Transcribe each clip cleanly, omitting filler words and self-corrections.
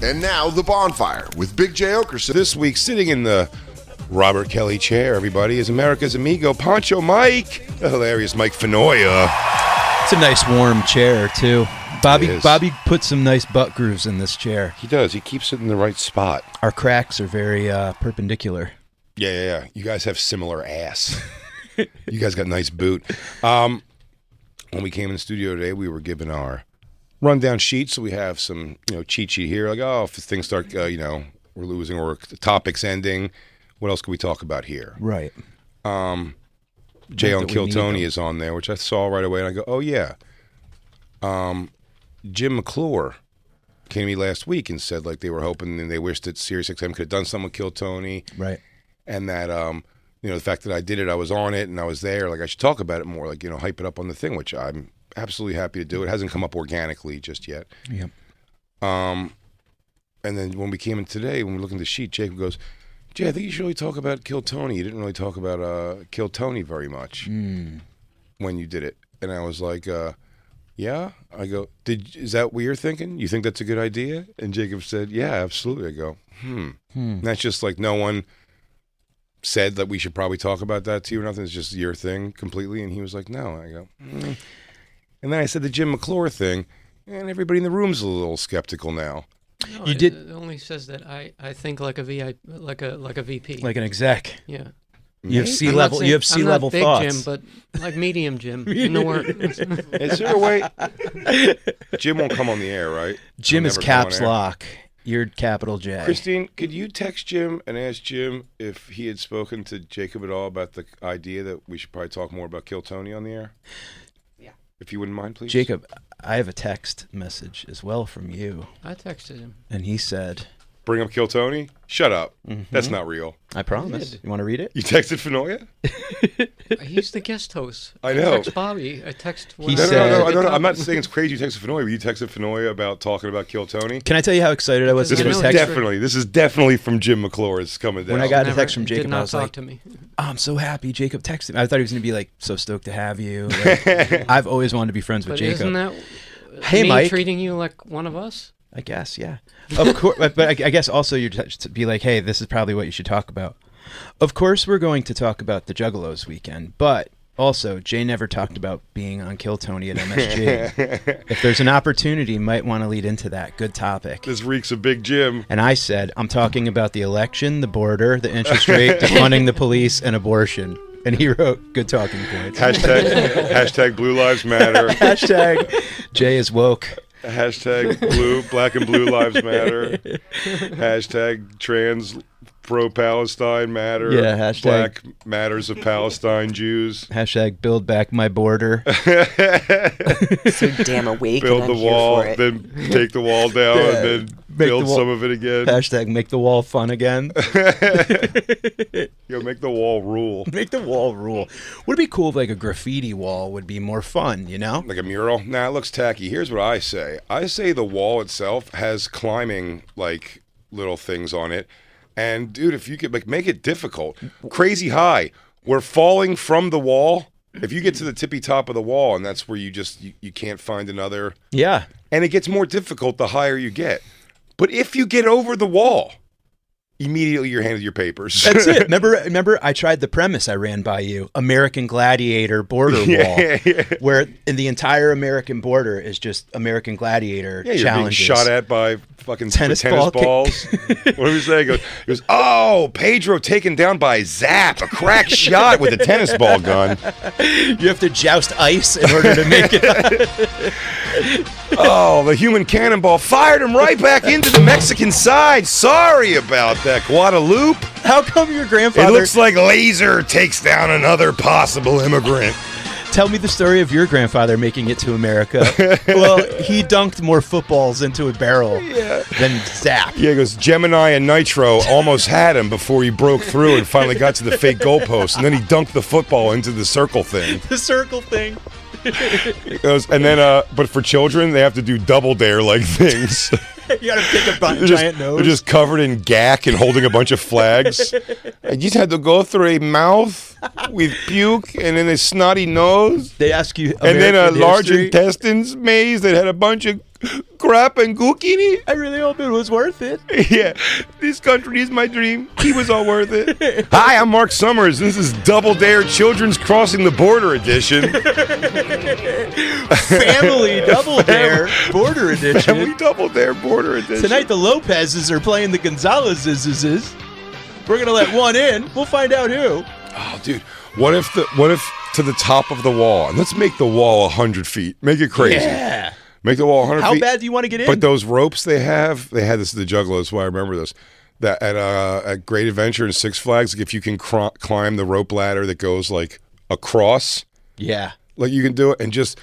And now, The Bonfire with Big J. Okerson. This week, sitting in the Robert Kelly chair, everybody, is America's amigo, Poncho Mike. The hilarious Mike Fenoya. It's a nice warm chair, too. Bobby put some nice butt grooves in this chair. He does. He keeps it in the right spot. Our cracks are very perpendicular. Yeah. You guys have similar ass. You guys got nice boot. When we came in the studio today, we were given our rundown sheet, so we have some, cheat sheet here. Like, if things start, we're losing or the topic's ending, what else can we talk about here? Right. Jay on Kill Tony is on there, which I saw right away, and I go, oh, yeah. Jim McClure came to me last week and said, like, they were hoping and they wished that SiriusXM could have done something with Kill Tony. Right. And that, the fact that I did it, I was on it, and I was there. Like, I should talk about it more, like, hype it up on the thing, which I'm absolutely happy to do. It hasn't come up organically just yet. Yep. And then when we came in today, when we look at the sheet, Jacob goes, Jay, I think you should really talk about Kill Tony. You didn't really talk about Kill Tony very much when you did it. And I was like, yeah? I go, is that what you're thinking? You think that's a good idea? And Jacob said, yeah, absolutely. I go, And that's just like no one said that we should probably talk about that to you or nothing. It's just your thing completely. And he was like, no. I go, And then I said the Jim McClure thing, and everybody in the room's a little skeptical now. No, it only says that I think like a VIP, like a VP, like an exec. Yeah. You have C-level. You have C-level thoughts. thoughts. Jim, but like medium Jim. In the word. Is there a way? Jim won't come on the air, right? Jim is caps lock. You're capital J. Christine, could you text Jim and ask Jim if he had spoken to Jacob at all about the idea that we should probably talk more about Kill Tony on the air? Yeah. If you wouldn't mind, please. Jacob, I have a text message as well from you. I texted him. And he said, bring up Kill Tony? Shut up. That's not real. I promise. You want to read it? You texted Fenoya? He's the guest host. I know. I text Bobby. I text. He No, said- I'm not saying it's crazy you texted Fenoya, but you texted Fenoya about talking about Kill Tony? Can I tell you how excited I was to This get a was text? This is definitely from Jim McClure. It's coming down. When I got a text from Did Jacob, not I was talk like, to me. oh, I'm so happy Jacob texted me. I thought he was going to be like, so stoked to have you. Like, I've always wanted to be friends with But Jacob. isn't that Hey, me Mike. treating you like one of us? I guess, yeah. Of course, but I guess also you're to be like, hey, this is probably what you should talk about. Of course, we're going to talk about the Juggalos weekend, but also Jay never talked about being on Kill Tony at MSG. If there's an opportunity, you might want to lead into that. Good topic. This reeks of Big Jim. And I said, I'm talking about the election, the border, the interest rate, defunding the police, and abortion. And he wrote, good talking points. Hashtag Blue Lives Matter. Hashtag Jay is woke. Hashtag Black and Blue Lives Matter. Hashtag trans pro-Palestine matter. Yeah, hashtag Black matters of Palestine Jews. Hashtag build back my border. So damn awake. Build and the I'm here wall, for it. then take the wall down, Yeah, and then build the wall- some of it again. Hashtag make the wall fun again. Yo, make the wall rule. Make the wall rule. Would it be cool if like a graffiti wall would be more fun, you know? Like a mural? Nah, it looks tacky. Here's what I say. I say the wall itself has climbing, like, little things on it. And, dude, if you could, like, make it difficult. Crazy high. We're falling from the wall. If you get to the tippy top of the wall, and that's where you just, you can't find another. Yeah. And it gets more difficult the higher you get. But if you get over the wall, immediately you're handed your papers. That's it. Remember, I tried the premise I ran by you, American Gladiator border wall, Yeah. where in the entire American border is just American Gladiator Yeah, you're challenges. being shot at by fucking Tennis tennis ball balls. What do we say? He goes, oh, Pedro taken down by Zap, a crack shot with a tennis ball gun. You have to joust ice in order to make it. Oh, the human cannonball fired him right back into the Mexican side. Sorry about that, Guadalupe. How come your grandfather... It looks like Laser takes down another possible immigrant. Tell me the story of your grandfather making it to America. Well, he dunked more footballs into a barrel than Zap. Yeah, he goes, Gemini and Nitro almost had him before he broke through and finally got to the fake goalpost. And then he dunked the football into the circle thing. The circle thing. He goes, and then, but for children, they have to do double dare-like things. You gotta pick a They're giant nose. They're just covered in gack and holding a bunch of flags. I just had to go through a mouth with puke and then a snotty nose. They ask you And then a American large history. intestines maze that had a bunch of crap and zucchini. I really hope it was worth it. Yeah, this country is my dream. He was all worth it. Hi, I'm Mark Summers. This is Double Dare Children's Crossing the Border Edition. Family Double Dare Border Edition. Family Double Dare Border Edition. Tonight the Lopez's are playing the Gonzalez's. We're gonna let one in. We'll find out who. Oh, dude, what if to the top of the wall, and let's make the wall 100 feet. Make it crazy. Yeah. Make the wall 100 How feet. bad do you want to get in? But those ropes they had this at the Juggalos, why I remember this. That at Great Adventure and Six Flags, like if you can climb the rope ladder that goes like across, Yeah. like you can do it, and just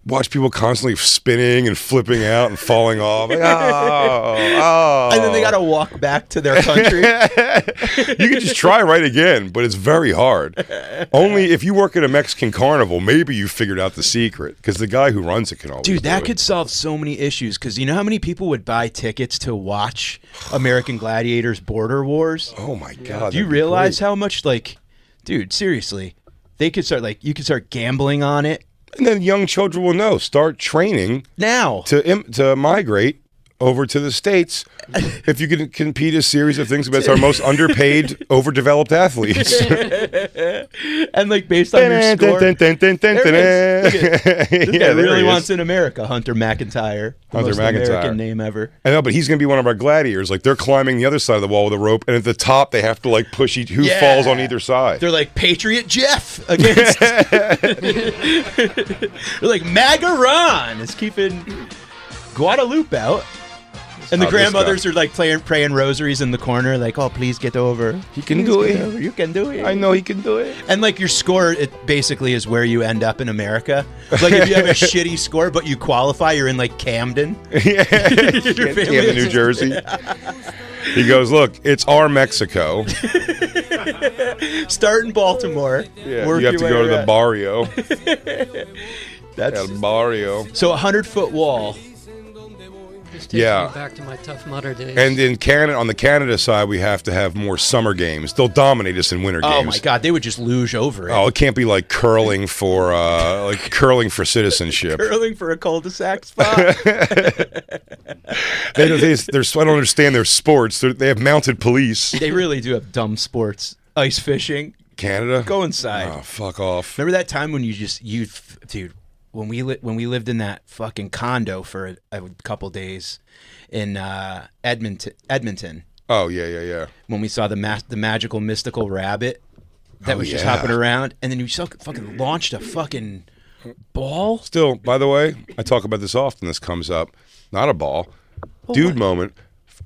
watch people constantly spinning and flipping out and falling off. Like, oh. And then they got to walk back to their country. You can just try right again, but it's very hard. Only if you work at a Mexican carnival, maybe you figured out the secret, because the guy who runs it can always Dude, that do it. could solve so many issues, because you know how many people would buy tickets to watch American Gladiators Border Wars? Oh my God. Do you that'd be realize great. how much, like, dude, seriously, they could start, like, you could start gambling on it And then young children will know. Start training now. to migrate over to the States. If you can compete a series of things against our most underpaid, overdeveloped athletes. And, like, based on your score. There it is. Look at- This guy really wants in America, Hunter McIntyre. The Hunter most McIntyre. American name ever. I know, but he's going to be one of our gladiators. Like, they're climbing the other side of the wall with a rope, and at the top, they have to, like, push who Yeah. falls on either side. They're like Patriot Jeff against. They're like MAGA Ron is keeping Guadalupe out. And the Oh, this grandmothers are like praying rosaries in the corner, like, "Oh, please get over. He can do it. You can do it. I know he can do it. And like your score, it basically is where you end up in America. Like if you have a shitty score, but you qualify, you're in like Camden. Yeah. Camden, New Jersey. He goes, look, it's our Mexico. Start in Baltimore. Yeah, work you have your to go way to the around. barrio. That's El barrio. so 100-foot wall. Just takes Yeah. me back to my Tough Mudder days. And in Canada, on the Canada side, we have to have more summer games. They'll dominate us in winter games. Oh my God, they would just luge over it. Oh, it can't be like curling for citizenship. Curling for a cul-de-sac spot. I don't understand their sports. They have mounted police. They really do have dumb sports. Ice fishing. Canada? Go inside. Oh, fuck off. Remember that time when dude, when we lived in that fucking condo for a couple days in Edmonton, Oh, yeah. when we saw the magical mystical rabbit that Oh, was just yeah. hopping around, and then you fucking launched a fucking ball. Still, by the way, I talk about this often. This comes up. Not a ball. Dude moment.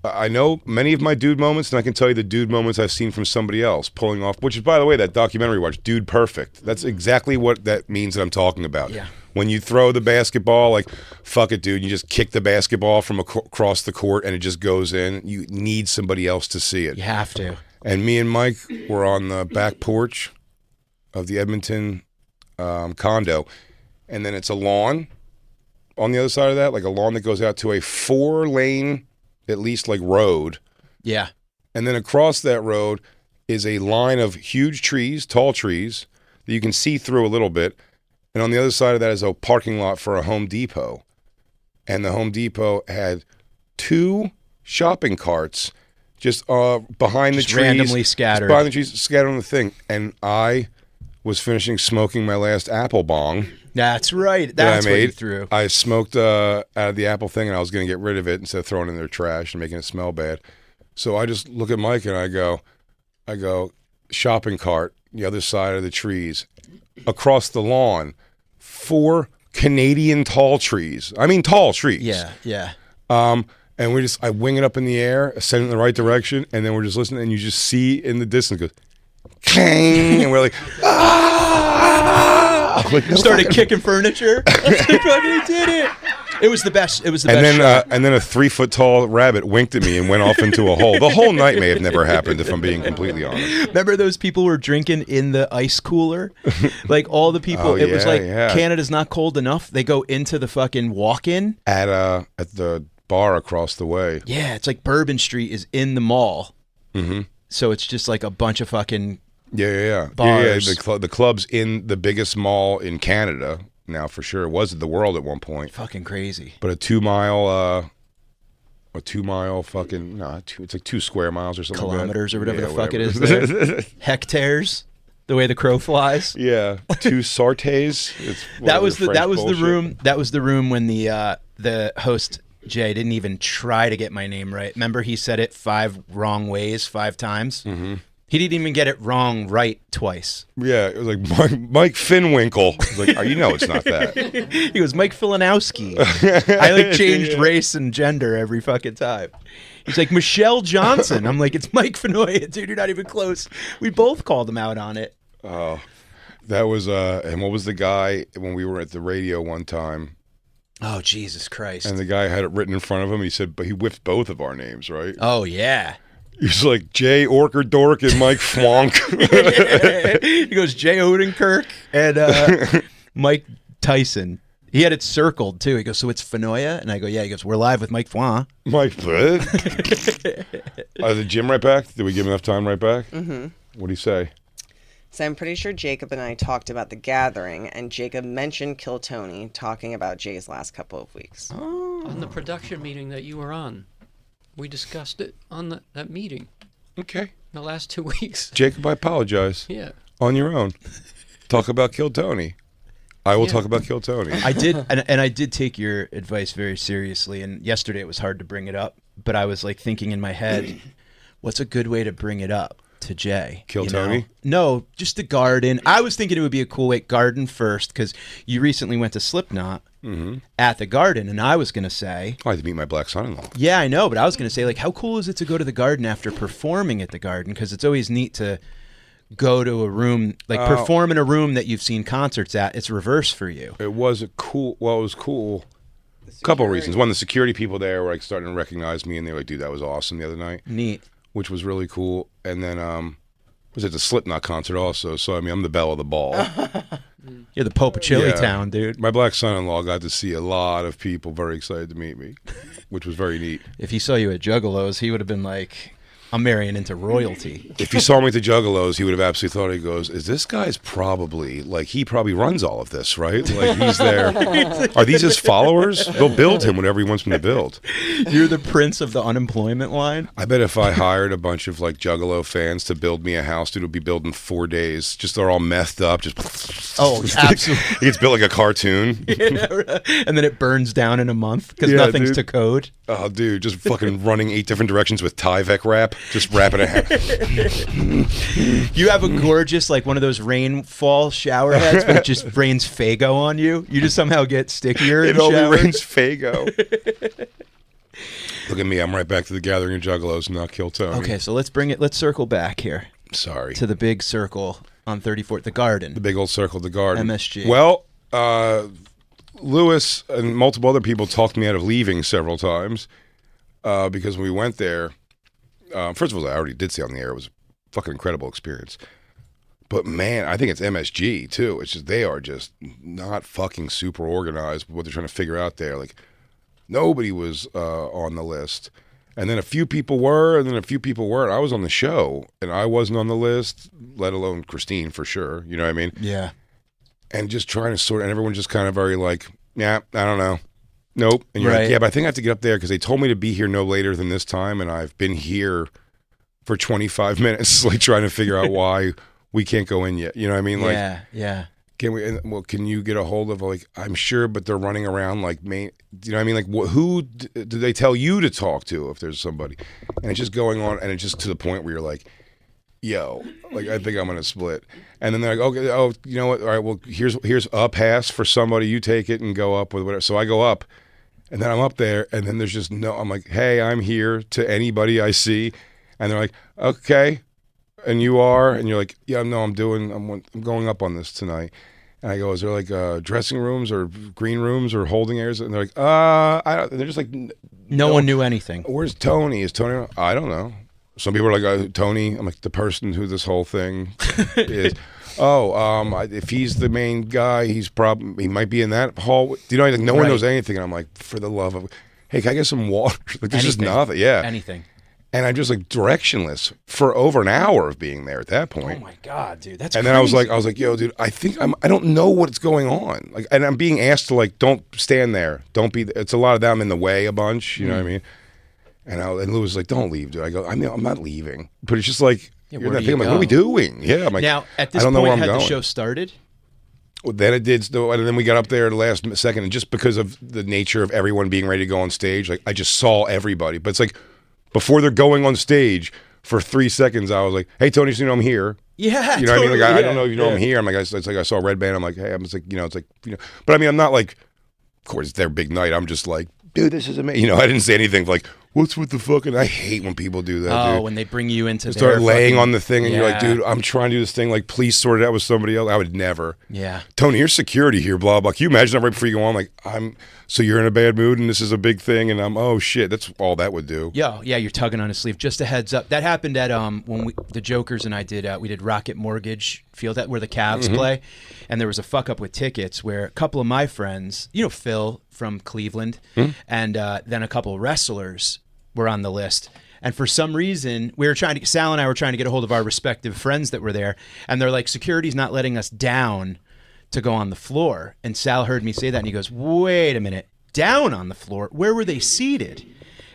I know many of my dude moments, and I can tell you the dude moments I've seen from somebody else pulling off, which is, by the way, that documentary we watched, Dude Perfect. That's exactly what that means that I'm talking about. Yeah. When you throw the basketball, like, fuck it, dude, you just kick the basketball from across the court and it just goes in. You need somebody else to see it. You have to. And me and Mike were on the back porch of the Edmonton condo, and then it's a lawn on the other side of that, like a lawn that goes out to a 4-lane, at least, like, road. Yeah. And then across that road is a line of huge trees, tall trees, that you can see through a little bit. And on the other side of that is a parking lot for a Home Depot. And the Home Depot had 2 shopping carts just behind Just the trees. randomly scattered. Just behind the trees, scattered on the thing. And I was finishing smoking my last apple bong That's right. that That's I what made. you threw. I smoked out of the apple thing, and I was going to get rid of it instead of throwing it in their trash and making it smell bad. So I just look at Mike and I go, shopping cart, the other side of the trees. Across the lawn, 4 Canadian tall trees. I mean, tall trees. Yeah. And I wing it up in the air, send it in the right direction, and then we're just listening, and you just see in the distance, it goes, clang, and we're like, ah! I'm like, no Started fucking- kicking furniture. They fucking did it. It was the best. It was the And best shot. then a 3-foot tall rabbit winked at me and went off into a hole. The whole night may have never happened, if I'm being completely honest. Remember those people were drinking in the ice cooler? Like all the people, Oh, it was yeah, like yeah. Canada's not cold enough. They go into the fucking walk-in. At the bar across the way. Yeah, it's like Bourbon Street is in the mall. Mm-hmm. So it's just like a bunch of fucking Yeah. Bars. The club's in the biggest mall in Canada, now for sure. It was the world at one point. Fucking crazy. But a 2 mile fucking, it's like 2 square miles or something. Kilometers or whatever Yeah, the fuck it whatever. is there. Hectares, the way the crow flies. Yeah, 2 sortes. It's That was French the bullshit. room. That was the room when the host Jay didn't even try to get my name right. Remember, he said it 5 wrong ways 5 times. Mm-hmm. He didn't even get it wrong right twice. Yeah, it was like Mike Finwinkle. I was like, oh, you know it's not that. He goes, Mike Filanowski. I like changed race and gender every fucking time. He's like, Michelle Johnson. I'm like, it's Mike Fenoya, dude. You're not even close. We both called him out on it. Oh, that was and what was the guy when we were at the radio one time? Oh, Jesus Christ. And the guy had it written in front of him. He said, but he whiffed both of our names, right? Oh, yeah. He's like Jay Orker Dork and Mike Flonk. He goes, Jay Odenkirk and Mike Tyson. He had it circled, too. He goes, so it's Fenoya? And I go, yeah. He goes, we're live with Mike Flan. Mike, what? The gym right back? Did we give him enough time right back? Mm-hmm. What do you say? So I'm pretty sure Jacob and I talked about the gathering, and Jacob mentioned Kill Tony, talking about Jay's last couple of weeks. Oh. On the production meeting that you were on. We discussed it on that meeting. Okay. The last 2 weeks. Jacob, I apologize. Yeah. On your own. Talk about Kill Tony. I will talk about Kill Tony. I did, and I did take your advice very seriously. And yesterday it was hard to bring it up, but I was like thinking in my head, what's a good way to bring it up to Jay? Kill you know? Tony? No, just the garden. I was thinking it would be a cool way, garden first, because you recently went to Slipknot at the garden, and I was going to say... I had to meet my black son-in-law. Yeah, I know, but I was going to say, like, how cool is it to go to the garden after performing at the garden? Because it's always neat to go to a room, like perform in a room that you've seen concerts at. It's reverse for you. It was it was cool. A couple of reasons. One, the security people there were like starting to recognize me, and they were like, dude, that was awesome the other night. Neat. Which was really cool. And then was at the Slipknot concert also, so I mean, I'm the belle of the ball. You're the Pope of Chili Yeah. Town, dude. My black son-in-law got to see a lot of people very excited to meet me, which was very neat. If he saw you at Juggalos, he would have been like, I'm marrying into royalty. If he saw me at the Juggalos, he would have absolutely thought, he goes, is this guy's probably, like, he probably runs all of this, right? Like, he's there. Are these his followers? They'll build him whatever he wants them to build. You're the prince of the unemployment line? I bet if I hired a bunch of, like, Juggalo fans to build me a house, dude, it would be built in 4 days. Just they're all methed up. Just Oh, absolutely. It gets built like a cartoon. And then it burns down in a month because Yeah, nothing's dude. to code. Oh, dude, just fucking running 8 different directions with Tyvek wrap. Just wrapping it. You have a gorgeous, like one of those rainfall shower heads, but it just rains Fago on you. You just somehow get stickier in It the only shower. rains Fago. Look at me. I'm right back to the gathering of Juggalos, not Kill Tony. Okay, so let's circle back here Sorry. to the big circle on 34th, the garden. The big old circle of the garden. MSG. Well, Lewis and multiple other people talked me out of leaving several times because when we went there, first of all, I already did say on the air, it was a fucking incredible experience. But man, I think it's MSG too. It's just, they are just not fucking super organized with what they're trying to figure out there. Like, nobody was on the list. And then a few people were, and then a few people weren't. I was on the show, and I wasn't on the list, let alone Christine for sure. You know what I mean? Yeah. And just trying to sort, and everyone just kind of very like, yeah, I don't know. Nope. And you're Right. like, yeah, but I think I have to get up there because they told me to be here no later than this time, and I've been here for 25 minutes, like trying to figure out why we can't go in yet. You know what I mean? Like, yeah. can we? And, well, can you get a hold of, like, I'm sure, but they're running around like, you know what I mean? Like, who do they tell you to talk to if there's somebody? And it's just going on, and it's just to the point where you're like, yo, like, I think I'm gonna split. And then they're like, okay, oh, you know what? All right, well, here's a pass for somebody. You take it and go up with whatever. So I go up, and then I'm up there, and then there's just no. I'm like, hey, I'm here to anybody I see, and they're like, okay, and you are, and you're like, yeah, no, I'm going up on this tonight. And I go, is there like dressing rooms or green rooms or holding areas? And they're like, I don't. They're just like, No one knew anything. Where's Tony? Is Tony? I don't know. Some people are like, Tony. I'm like, the person who this whole thing is. If he's the main guy, he might be in that hall. You know, like, no one Right. knows anything. And I'm like, for the love of, hey, can I get some water? Like, there's just Anything. nothing. Yeah. Anything. And I'm just like directionless for over an hour of being there at that point. Oh my god, dude, that's. And crazy. then I was like, yo, dude, I don't know what's going on. Like, and I'm being asked to like, don't stand there, don't be. It's a lot of them in the way a bunch, you know what I mean? And Lou was like, don't leave, dude. I go, I'm not leaving, but it's just like you're where not do thinking, you like, what are we go? doing? Yeah, I'm like, Now at this I don't know where point, I'm had going. the show started? Well, then it did, and then we got up there at the last second, and just because of the nature of everyone being ready to go on stage, like I just saw everybody. But it's like before they're going on stage. For 3 seconds, I was like, "Hey, Tony, so you know I'm here." Yeah, you know what I mean. Like, I don't know if you know yeah. I'm here. I'm like, it's like I saw Red Band. I'm like, hey, I'm just like, it's like, But I mean, I'm not like, of course, it's their big night. I'm just like, dude, this is amazing. I didn't say anything like, what's with the fucking? I hate when people do that. Oh, dude. when they bring you into Start their laying fucking, on the thing, and you're like, Yeah. dude, I'm trying to do this thing. Like, please sort it out with somebody else. I would never. Yeah. Tony, here's security here. Blah blah. Can you imagine that right before you go on? Like, so you're in a bad mood, and this is a big thing, and oh shit, that's all that would do. Yeah, you're tugging on his sleeve. Just a heads up. That happened at when the Jokers and I did we did Rocket Mortgage Field where the Cavs play, and there was a fuck up with tickets where a couple of my friends, Phil from Cleveland, and then a couple of wrestlers were on the list. And for some reason, Sal and I were trying to get a hold of our respective friends that were there, and they're like, security's not letting us down to go on the floor. And Sal heard me say that, and he goes, wait a minute, down on the floor? Where were they seated?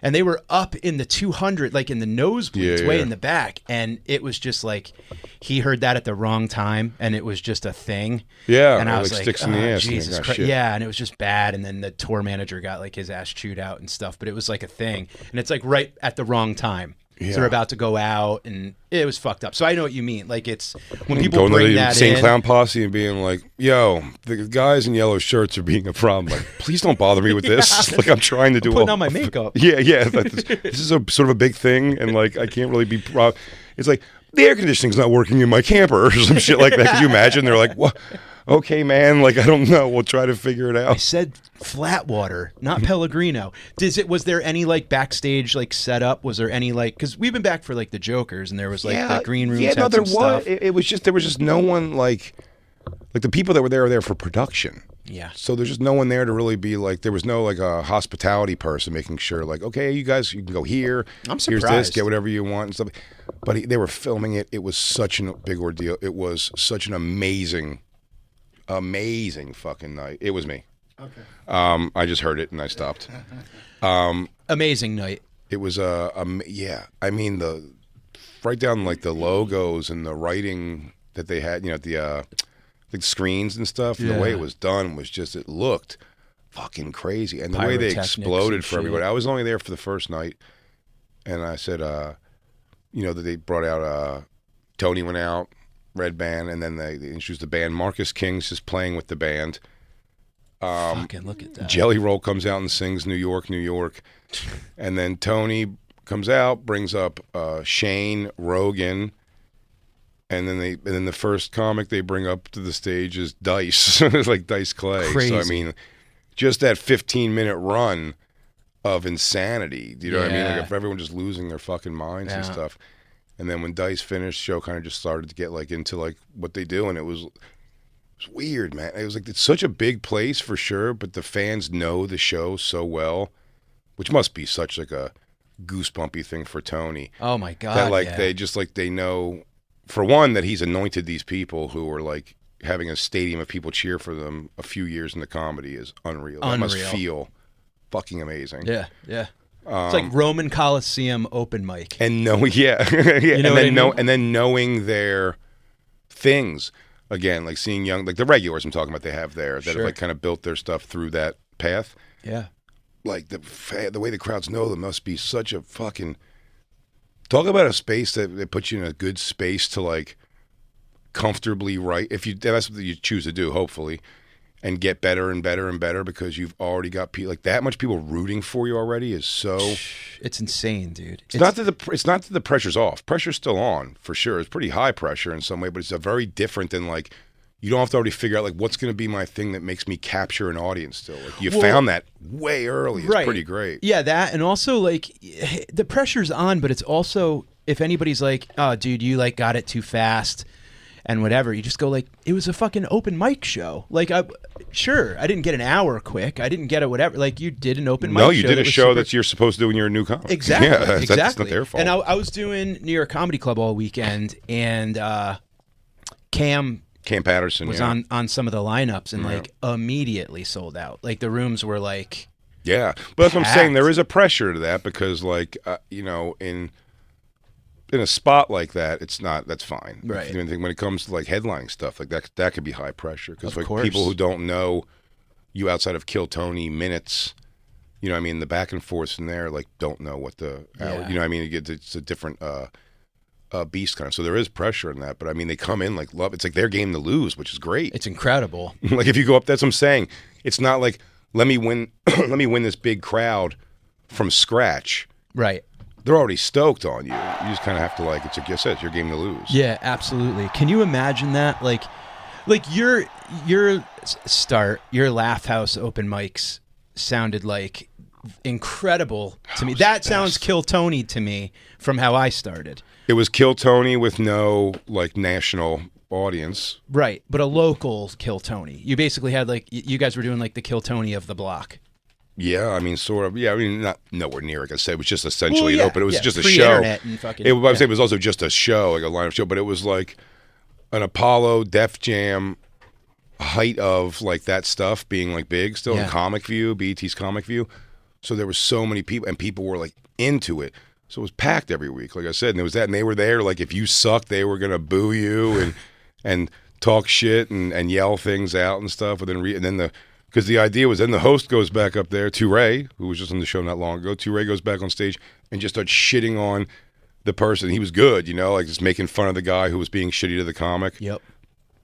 And they were up in the 200, like in the nosebleeds, way in the back. And it was just like, he heard that at the wrong time, and it was just a thing. Yeah, and I was like, sticks in the ass. Jesus And Christ. shit. Yeah, and it was just bad. And then the tour manager got like his ass chewed out and stuff, but it was like a thing. And it's like right at the wrong time. Yeah. So they're about to go out, and it was fucked up. So I know what you mean. Like, it's when people Going to bring the that insane in. clown posse and being like, yo, the guys in yellow shirts are being a problem. Like, please don't bother me with this. Like, I'm trying to do putting on my makeup. Yeah. Like, this is a sort of a big thing, and like, I can't really be it's like, the air conditioning's not working in my camper or some shit like that. Could you imagine? They're like, what? Okay, man. Like, I don't know. We'll try to figure it I out. said flat water, not Pellegrino. Was there any like backstage like setup? Was there any like, because we've been back for like the Jokers, and there was like the green rooms. Yeah, had no, there some was. stuff. It was just, there was just no one like the people that were there for production. Yeah. So there's just no one there to really be like, there was no like a hospitality person making sure like, okay, you guys, you can go here. I'm Here's this, surprised. get whatever you want and stuff. But they were filming it. It was such a big ordeal. It was such an amazing fucking night. It was me. Okay. I just heard it and I stopped. Amazing night. It was yeah. I mean right down like the logos and the writing that they had, at the screens and stuff. And the way it was done was just, it looked fucking crazy, and the way they Pyrotechnics exploded and for shit. everybody. I was only there for the first night, and I said, that they brought out Tony went out, Red Band, and then they introduced the band. Marcus King's just playing with the band. Fucking look at that. Jelly Roll comes out and sings New York, New York. And then Tony comes out, brings up Shane Rogan. And then the first comic they bring up to the stage is Dice. It's like Dice Clay. Crazy. So I mean, just that 15-minute run of insanity. Do you know what I mean? Yeah. Like, if everyone just losing their fucking minds and Yeah. stuff. And then when Dice finished, show kind of just started to get like into like what they do, and it was weird, man. It was like, it's such a big place for sure, but the fans know the show so well, which must be such like a goosebumpy thing for Tony. Oh my god. That like yeah. they just like, they know, for one, that he's anointed these people who are like having a stadium of people cheer for them a few years in the comedy is unreal. That must Unreal. feel fucking amazing. Yeah. It's like Roman Coliseum open mic. And know, yeah, yeah. know what I mean? And then knowing their things again, like seeing young, like the regulars I'm talking about, they have there that have Sure. like kind of built their stuff through that path. Yeah. Like the way the crowds know them must be such a fucking, talk about a space that puts you in a good space to like comfortably write, if you, that's what you choose to do, hopefully, and get better and better and better, because you've already got people like that much people rooting for you already is so. It's insane, dude. It's not that the pressure's off. Pressure's still on for sure. It's pretty high pressure in some way, but it's a very different than like, you don't have to already figure out like what's going to be my thing that makes me capture an audience still. Like you found that way early. It's Right. pretty great. Yeah, that, and also like the pressure's on, but it's also, if anybody's like, oh dude, you like got it too fast, and whatever. You just go like, it was a fucking open mic show. Like, I didn't get an hour quick. I didn't get it whatever. Like, you did an open mic show. No, you did a show that you're supposed to do when you're a new comic. Exactly. Yeah, exactly. That's not their fault. And I was doing New York Comedy Club all weekend, and Cam Patterson was on some of the lineups, and like immediately sold out. Like, the rooms were like, yeah. But that's what I'm saying. packed. There is a pressure to that because, like, you know, in a spot like that, it's not. That's fine. Right. When it comes to like headlining stuff, like that could be high pressure because Of like course. people who don't know you outside of Kill Tony minutes, you know, what I mean, the back and forth in there, like, don't know what the hour. Yeah. You know, what I mean, it's a different beast kind of. So there is pressure in that. But I mean, they come in like love. It's like their game to lose, which is great. it's incredible. Like if you go up, that's what I'm saying. It's not like let me win this big crowd from scratch. Right. They're already stoked on you. You just kind of have to like it's like I said, it's your game to lose. Yeah, absolutely. Can you imagine that? Like your Laugh House open mics sounded like incredible to me. That sounds Kill Tony to me from how I started. It was Kill Tony with no like national audience. Right, but a local Kill Tony. You basically had like you guys were doing like the Kill Tony of the block. Yeah, I mean, sort of. Yeah, I mean, not nowhere near. Like I said, it was just essentially Well, yeah, an open. It was yeah, just a show. pre-internet and fucking- I would say yeah. it was also just a show, like a line of show. But it was like an Apollo, Def Jam, height of like that stuff being like big still in Yeah. Comic View, BET's Comic View. So there was so many people, and people were like into it. So it was packed every week, like I said. And there was that, and they were there. Like if you sucked, they were gonna boo you and talk shit and yell things out and stuff. And then because the idea was then the host goes back up there, Touré, who was just on the show not long ago. Touré goes back on stage and just starts shitting on the person. He was good, you know, like just making fun of the guy who was being shitty to the comic. Yep.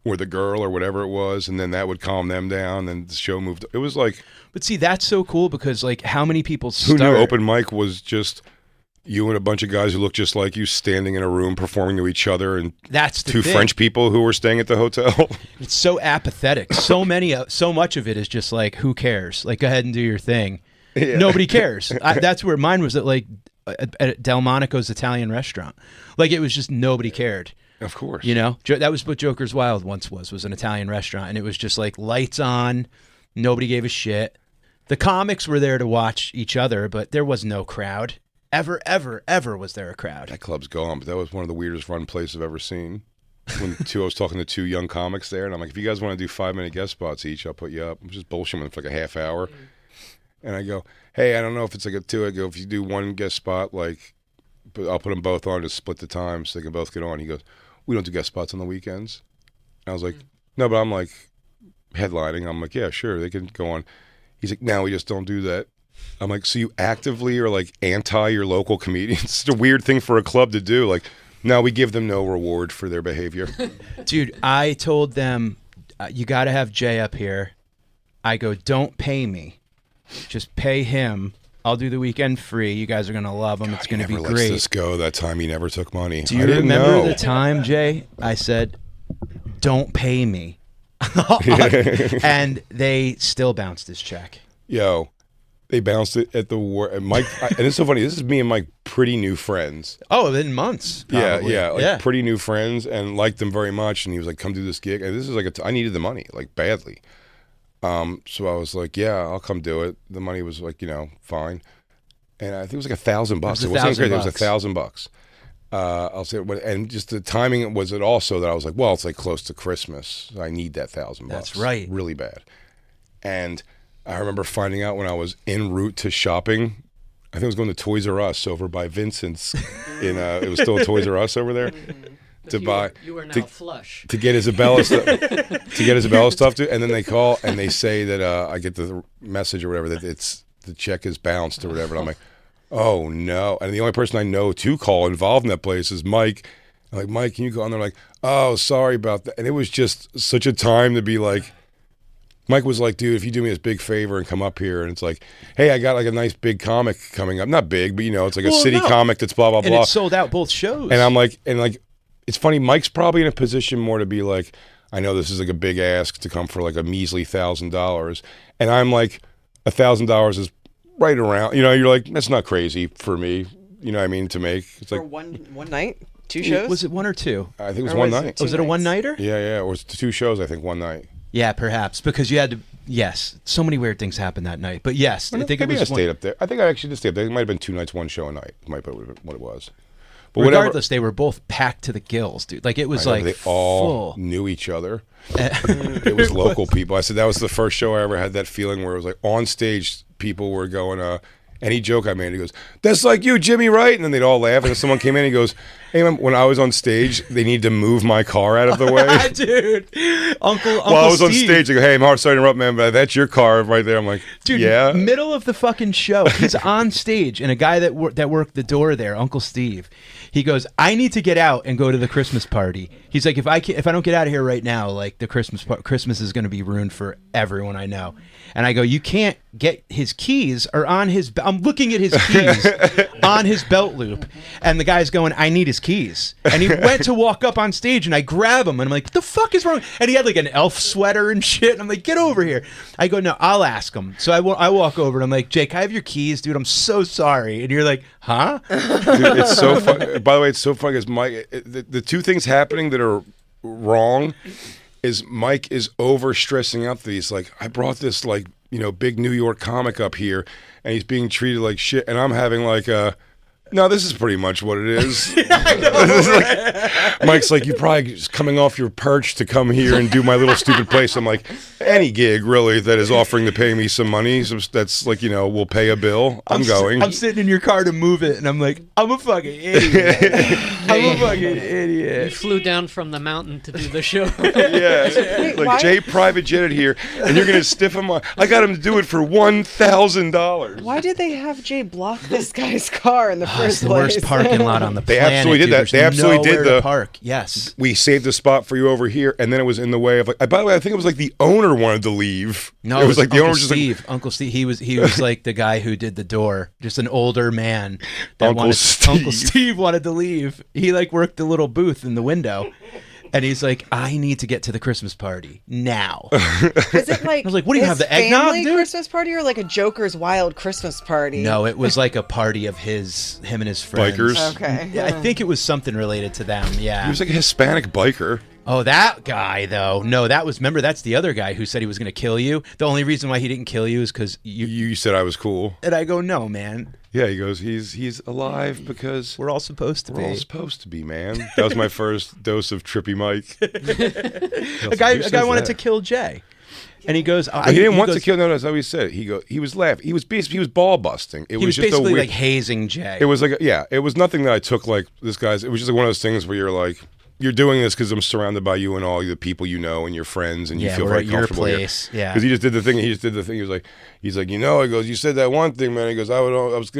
Or the girl or whatever it was. And then that would calm them down. And the show moved. It was like, But see, that's so cool because like how many people who start knew open mic was just you and a bunch of guys who looked just like you standing in a room performing to each other and That's the two thing. French people who were staying at the hotel. It's so apathetic. So much of it is just like, who cares? Like, go ahead and do your thing. Yeah. Nobody cares. That's where mine was at, like at Delmonico's Italian restaurant. Like, it was just nobody cared. Of course. You know, that was what Joker's Wild once was an Italian restaurant, and it was just like lights on. Nobody gave a shit. The comics were there to watch each other, but there was no crowd. Ever was there a crowd? That club's gone, but that was one of the weirdest run places I've ever seen. I was talking to two young comics there, and I'm like, if you guys want to do 5-minute guest spots each, I'll put you up. I'm just bullshitting with for like a half hour. And I go, hey, I don't know if it's like a two. I go, if you do one guest spot, like, but I'll put them both on to split the time so they can both get on. He goes, we don't do guest spots on the weekends. I was like, no, but I'm like headlining. I'm like, yeah, sure, they can go on. He's like, no, we just don't do that. I'm like, so you actively are like anti your local comedians? It's a weird thing for a club to do. Like, no, we give them no reward for their behavior. Dude, I told them, you got to have Jay up here. I go, don't pay me. Just pay him. I'll do the weekend free. You guys are going to love him. It's going to be He never great. lets this go. That time he never took money. Do you I didn't remember know. the time, Jay? I said, don't pay me. And they still bounced his check. Yo, they bounced it at the war. And Mike, and it's so funny. This is me and Mike, pretty new friends. Oh, in months. Probably. Yeah, like pretty new friends, and liked them very much. And he was like, "Come do this gig." And this is like I needed the money, like badly. So I was like, "Yeah, I'll come do it." The money was like, fine. And I think it was like $1,000. It wasn't crazy. It was $1,000. I'll say, and just the timing was it also that I was like, well, it's like close to Christmas. I need that $1,000. That's right. Really bad. And I remember finding out when I was en route to shopping. I think I was going to Toys R Us over by Vincent's. It was still a Toys R Us over there to buy. You are now flush. To get Isabella stuff. To get Isabella stuff to, and then they call and they say that I get the message or whatever that the check is bounced or whatever. And I'm like, oh no! And the only person I know to call involved in that place is Mike. I'm like, Mike, can you go? And they're like, oh, sorry about that. And it was just such a time to be like. Mike was like, dude, if you do me this big favor and come up here, and it's like, hey, I got like a nice big comic coming up. Not big, but it's like a city comic that's blah, blah, blah. And it sold out both shows. And I'm like, it's funny, Mike's probably in a position more to be like, I know this is like a big ask to come for like a measly $1,000. And I'm like, $1,000 is right around, you're like, that's not crazy for me, you know what I mean, to make. It's For like one night? 2 shows? Was it one or two? I think it was Or one was it night. two? Was it a nights. one-nighter? Yeah. It was 2 shows, I think, one night. Yeah, perhaps. Because you had to... Yes. So many weird things happened that night. But yes, I think Maybe it was I stayed up there. I think I actually did stay up there. It might have been 2 nights, 1 show a night. Might be what it was. But regardless, they were both packed to the gills, dude. Like, it was like they all full. knew each other. It was local people. I said that was the first show I ever had that feeling where it was like on stage people were going, any joke I made, he goes, "That's like you, Jimmy, right?" And then they'd all laugh. And then someone came in and he goes, "Hey, man, when I was on stage, they needed to move my car out of the way." Dude, Uncle While I was on Steve. stage, they go, "Hey, I'm sorry to interrupt, man, but that's your car right there." I'm like, Dude, yeah. middle of the fucking show, he's on stage, and a guy that worked the door there, Uncle Steve, he goes, "I need to get out and go to the Christmas party." He's like, if I don't get out of here right now, like the Christmas is going to be ruined for everyone I know. And I go, "You can't get his keys are on his. I'm looking at his keys on his belt loop, and the guy's going, "I need his keys." And he went to walk up on stage, and I grab him, and I'm like, "What the fuck is wrong?" And he had like an elf sweater and shit. And I'm like, "Get over here." I go, "No, I'll ask him." So I walk over, and I'm like, "Jake, I have your keys, dude. I'm so sorry." And you're like, "Huh?" Dude, it's so fun. By the way, it's so funny because Mike, the 2 things happening that are wrong is Mike is over stressing out these. Like, I brought this like, big New York comic up here and he's being treated like shit. And I'm having like no, this is pretty much what it is. Mike's like, "You're probably just coming off your perch to come here and do my little stupid place." I'm like, any gig really that is offering to pay me some money, so that's like, will pay a bill, I'm going. I'm sitting in your car to move it, and I'm like, I'm a fucking idiot. I'm a fucking You idiot. flew down from the mountain to do the show. Yeah, like why- Jay private jetted here, and you're gonna stiff him on. I got him to do it for $1,000. Why did they have Jay block this guy's car in the first It's the place? worst parking lot on the They planet. absolutely did dude. that. There's They absolutely nowhere did to the- park. Yes. We saved a spot for you over here, and then it was in the way of like. By the way, I think it was like the owner wanted to leave. No, it was like the Uncle owner was just like, Steve. Uncle Steve. He was like the guy who did the door. Just an older man. Uncle Steve. Uncle Steve wanted to leave. He like worked the little booth in the window, and he's like, "I need to get to the Christmas party now." Was it like, I was like, what do you his have, the eggnog, family dude? Christmas party or like a Joker's wild Christmas party? No, it was like a party of him and his friends. Bikers. Okay. Yeah, I think it was something related to them. Yeah. he was like a Hispanic biker. Oh, that guy though. No, remember that's the other guy who said he was going to kill you. The only reason why he didn't kill you is because you. You said I was cool. And I go, no, man. Yeah, he goes, he's alive because We're all supposed to we're all be. supposed to be, man. That was my first dose of Trippy Mike. A guy wanted to kill Jay, and he goes, He didn't want to kill. No, that's how he said it. He was laughing. He was ball busting. It He was just a basically weird, like hazing Jay. It was like it was nothing that I took like this guy's. It was just like one of those things where you're like, you're doing this because I'm surrounded by you and all the people you know and your friends, and you Yeah, feel we're very at your comfortable place. Yeah. because he just did the thing. He just did the thing. He was like, he goes, "You said that one thing, man." He goes, it was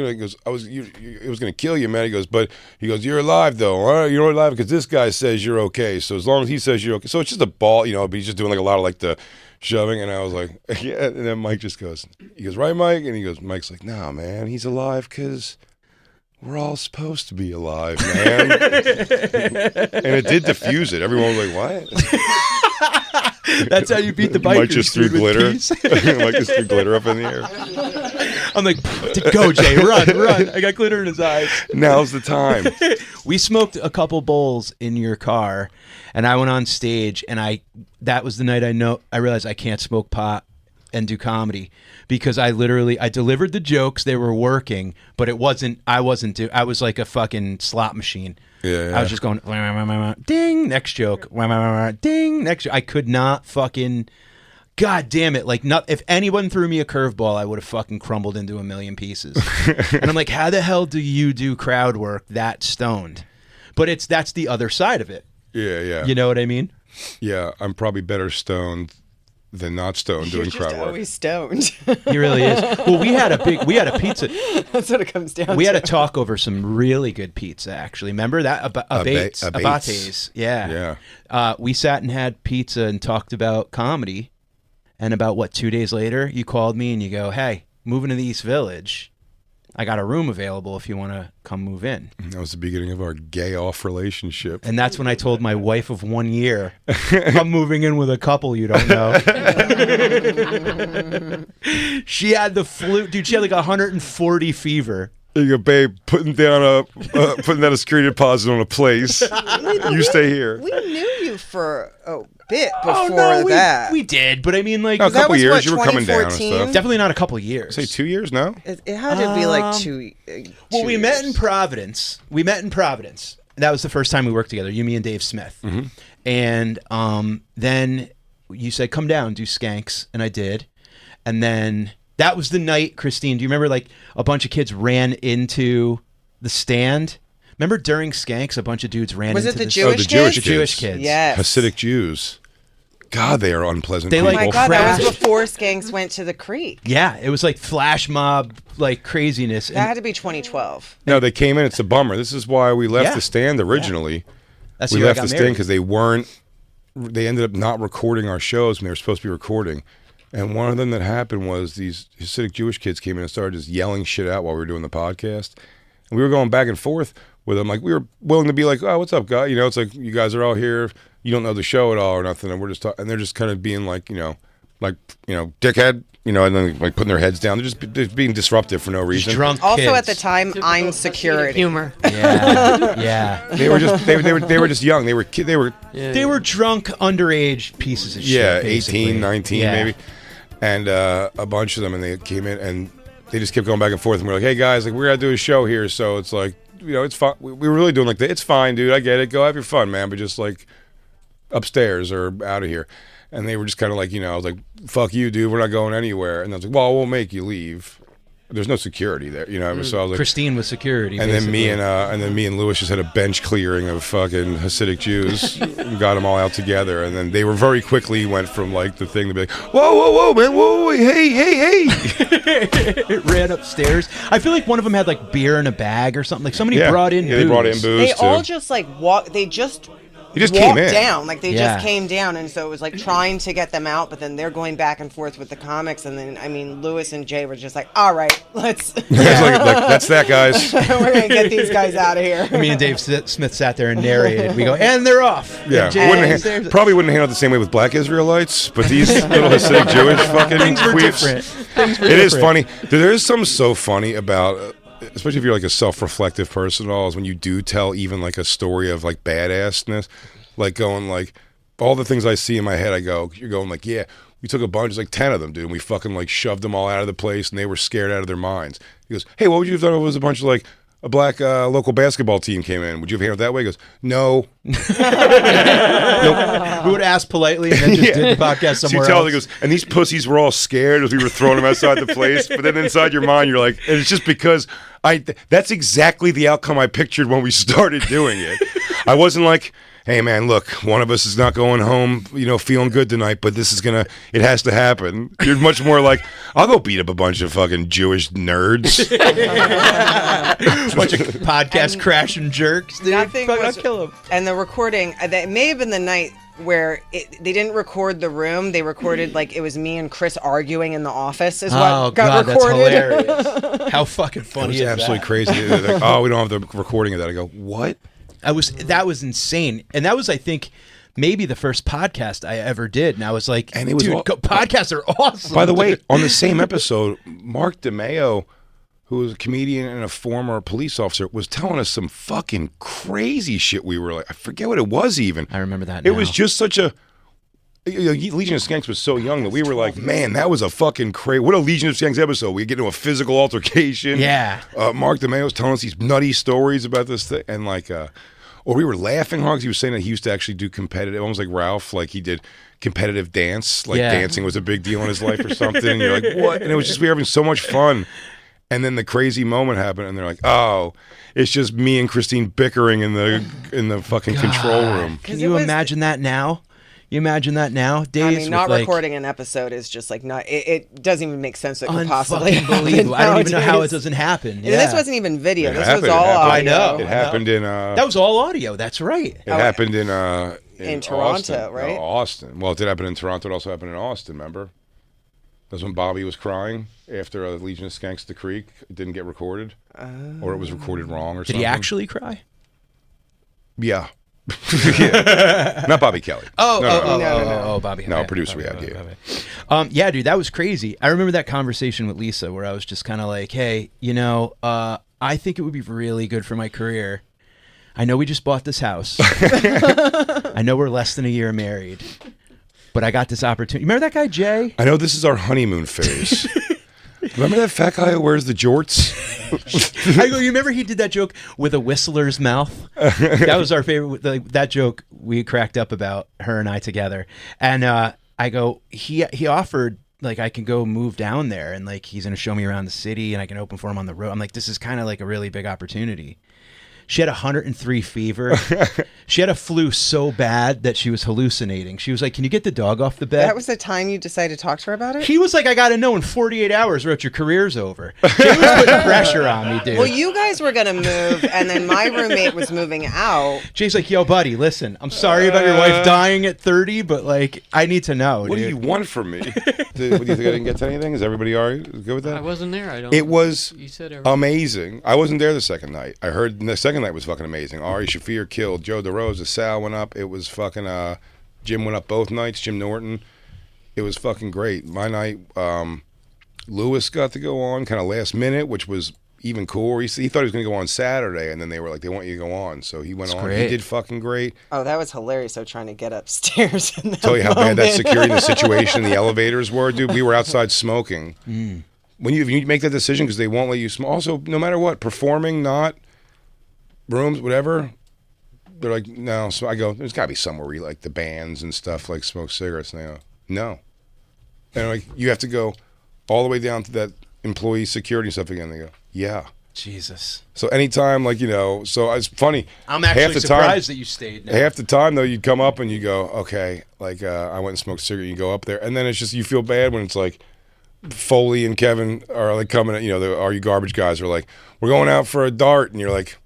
gonna kill you, man. He goes, but he goes, "You're alive though, all right? You're alive because this guy says you're okay. So as long as he says you're okay, so it's just a ball, but he's just doing like a lot of like the shoving." And I was like, yeah. And then Mike just goes, "Right, Mike?" And he goes, Mike's like, "Nah, man, he's alive because we're all supposed to be alive, man." And it did diffuse it. Everyone was like, "What?" That's how you beat the bikers. Mike just threw dude, with glitter. peace. Mike just threw glitter up in the air. I'm like, go, Jay, run. I got glitter in his eyes. Now's the time. We smoked a couple bowls in your car, and I went on stage, and that was the night I realized I can't smoke pot and do comedy because I delivered the jokes, they were working, but I was like a fucking slot machine. Yeah. I was just going wah, wah, wah, wah, wah, ding, next joke, wah, wah, wah, wah, ding, next joke. I could not fucking, god damn it, like if anyone threw me a curveball, I would have fucking crumbled into a million pieces. And I'm like, how the hell do you do crowd work that stoned? But that's the other side of it. Yeah. You know what I mean? Yeah, I'm probably better stoned than not stoned You're doing just crowd work. always stoned. He really is. Well, we had a pizza. That's what it comes down to. We had a talk over some really good pizza, actually. Remember that? Abates. Abates. Yeah. Yeah. We sat and had pizza and talked about comedy. And about 2 days later, you called me and you go, "Hey, moving to the East Village. I got a room available if you want to come move in." That was the beginning of our gay off relationship. And that's when I told my wife of 1 year, "I'm moving in with a couple you don't know." She had the flu. Dude, she had like 140 fever. There you go, babe. Putting down a security deposit on a place. You stay here. We knew you for a bit before that. We did, but I mean, like, No, a that couple was, years. what, You were coming down and 2014? stuff. definitely not a couple years. Say 2 years now. It had to be like two. Well, 2 we met in years. Providence. That was the first time we worked together, you, me, and Dave Smith. Mm-hmm. And then you said, come down, do Skanks. And I did. And then that was the night, Christine, do you remember, like, a bunch of kids ran into the stand? Remember during Skanks, a bunch of dudes ran Was into it the the Jewish the kids? Jewish kids. Yes. Hasidic Jews. God, they are unpleasant They, people. like, Oh my God, that was crashed. before Skanks went to the creek. Yeah, it was like flash mob, like craziness. That had to be 2012. No, they came in. It's a bummer. This is why we left Yeah. the stand originally. That's We the year I left got the stand married. because they ended up not recording our shows when they were supposed to be recording. And one of them that happened was these Hasidic Jewish kids came in and started just yelling shit out while we were doing the podcast. And we were going back and forth with them. Like, we were willing to be like, oh, what's up, guy? You know, it's like, you guys are all here. You don't know the show at all or nothing. And we're just talking. And they're just kind of being like, dickhead, and then like putting their heads down. They're being disruptive for no reason. Drunk Also, kids. at the time, Typical I'm Hasidic security. humor. Yeah, yeah. They were just they were just young. They were Yeah. They were drunk, underage pieces of shit. yeah, basically. 18, 19 Yeah. maybe. And a bunch of them, and they came in and they just kept going back and forth. And we're like, hey guys, like, we're gonna do a show here, so it's like, it's fine. We were really doing like that. It's fine, dude. I get it. Go have your fun, man. But just like upstairs or out of here. And they were just kind of like, I was like, fuck you, dude. We're not going anywhere. And I was like, well, we'll make you leave. There's no security there, So I was like, Christine was security. and then me basically. and Lewis just had a bench clearing of fucking Hasidic Jews and got them all out together. And then they were very quickly went from like the thing to be like, whoa, man, whoa, hey. It ran upstairs. I feel like one of them had like beer in a bag or something. Like somebody brought in booze. They brought in booze They too. all just like walk. They just. He just walked came in. down, like they Yeah. just came down, and so it was like trying to get them out, but then they're going back and forth with the comics, and then Lewis and Jay were just like, all right, let's It's like, that's that, guys. we're gonna get these guys out of here. Me and Dave Smith sat there and narrated. We go, and they're off. Yeah, And Jay wouldn't upstairs. probably wouldn't handle it the same way with black Israelites, but these little Hasidic Jewish fucking Things were queefs. different. Things were It is different. funny. There is something so funny about, especially if you're like a self-reflective person at all, is when you do tell even like a story of like badassness, like going like all the things I see in my head. You're going like, yeah, we took a bunch, like 10 of them, dude, and we fucking like shoved them all out of the place, and they were scared out of their minds. He goes, hey, what would you have done if it was a bunch of like a black local basketball team came in? Would you have handled it that way? He goes, no. We would ask politely and then just did the podcast So somewhere you tell else. he goes, and these pussies were all scared as we were throwing them outside the place. But then inside your mind, you're like, and it's just because that's exactly the outcome I pictured when we started doing it. I wasn't like, hey man, look, one of us is not going home, feeling good tonight, but it has to happen. You're much more like, I'll go beat up a bunch of fucking Jewish nerds. bunch of podcast crashing jerks, dude. Nothing Fuck, I'll was- kill them. And the recording, that may have been the night where they didn't record the room. They recorded like it was me and Chris arguing in the office is what Oh got god, that's recorded. hilarious! How fucking It funny was is absolutely that? crazy. They're like, oh, we don't have the recording of that. I go, what? That was insane, and that was, I think, maybe the first podcast I ever did. And I was like, And it was dude, podcasts are awesome. By the way, on the same episode, Mark DeMeo, who was a comedian and a former police officer, was telling us some fucking crazy shit. We were like, I forget what it was even. I remember that. It was just such a. Legion of Skanks was so young that we were like, man, that was a fucking crazy. What a Legion of Skanks episode. We get into a physical altercation. Yeah. Mark DeMeo was telling us these nutty stories about this thing. And like, or we were laughing hard because he was saying that he used to actually do competitive, almost like Ralph, like he did competitive dance. Like dancing was a big deal in his life or something. And you're like, what? And it was just, we were having so much fun. And then the crazy moment happened, and they're like, "Oh, it's just me and Christine bickering in the fucking control room." Can you imagine that now? You imagine that now? Days not with, recording an episode is just like not. It doesn't even make sense. That it could possibly unbelievable. happen I don't even know how it nowadays. doesn't happen. And Yeah. this wasn't even video. It This happened. was It all happened. audio. I know. It happened in That was all audio. That's right. It happened in Toronto, Austin. right? No, Austin. Well, it did happen in Toronto. It also happened in Austin. Remember? That's when Bobby was crying after Legion of Skanks the Creek. It didn't get recorded, or it was recorded wrong, or Did something. he actually cry? Yeah. Yeah. Not Bobby Kelly. Oh, Bobby. No, Okay. producer we Okay, had, okay, yeah. okay. Yeah, dude, that was crazy. I remember that conversation with Lisa where I was just kind of like, hey, I think it would be really good for my career. I know we just bought this house. I know we're less than a year married. But I got this opportunity. Remember that guy, Jay? I know this is our honeymoon phase. Remember that fat guy who wears the jorts? I go, you remember he did that joke with a whistler's mouth? That was our favorite. That joke we cracked up about, her and I together. And I go, he offered, like, I can go move down there and, like, he's going to show me around the city and I can open for him on the road. I'm like, this is kind of like a really big opportunity. She had 103 fever. She had a flu so bad that she was hallucinating. She was like, can you get the dog off the bed? That was the time you decided to talk to her about it? He was like, I got to know in 48 hours, Roach, your career's over. Jay was putting pressure on me, dude. Well, you guys were going to move, and then my roommate was moving out. Jay's like, yo, buddy, listen, I'm sorry about your wife dying at 30, but, like, I need to know, What dude. do you want from me? What do you think I didn't get to anything? Is everybody all right? Good with that? I wasn't there. I don't. It was You said everything. amazing. I wasn't there the second night. I heard the second night was fucking amazing. Ari Shaffir killed. Joe DeRosa. Sal went up. It was fucking. Jim went up both nights. Jim Norton. It was fucking great. My night, Lewis got to go on kind of last minute, which was even cooler. He thought he was going to go on Saturday, and then they were like, they want you to go on. So he went on. great. He did fucking great. Oh, that was hilarious. So trying to get upstairs. In that Tell you how bad that moment. security and the situation in the elevators were, dude. We were outside smoking. When you make that decision because they won't let you smoke. Also, no matter what, performing, not rooms, whatever. They're like, no. So I go, there's got to be somewhere where you like the bands and stuff like smoke cigarettes. And they go, no. And I'm like, you have to go all the way down to that employee security stuff again. They go, yeah. Jesus. So anytime, like, so it's funny. I'm half actually the time- surprised that you stayed now. Half the time, though, you'd come up and you go, okay, like, I went and smoked a cigarette. You go up there. And then it's just, you feel bad when it's like, Foley and Kevin are like coming, the Are You Garbage guys are like, we're going out for a dart. And you're like,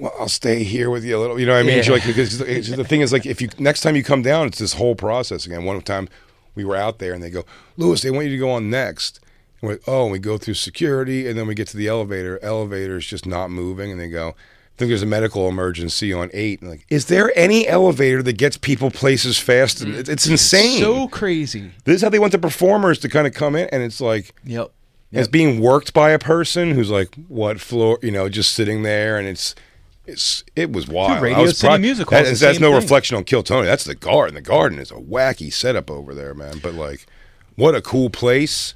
well, I'll stay here with you a little. You know what I mean? Yeah. You're like, because the thing is, like, if you next time you come down, it's this whole process again. One time we were out there and they go, Lewis, they want you to go on next. And we're like, oh, and we go through security and then we get to the elevator. Elevator is just not moving. And they go, I think there's a medical emergency on 8. And like, is there any elevator that gets people places fast? And it's insane. So crazy. This is how they want the performers to kind of come in, and it's like Yep. it's being worked by a person who's like, what floor, just sitting there, and it was wild. Radio I was City Music Hall is that's the that's same no thing. reflection on Kill Tony. That's the Garden. The Garden is a wacky setup over there, man. But like, what a cool place.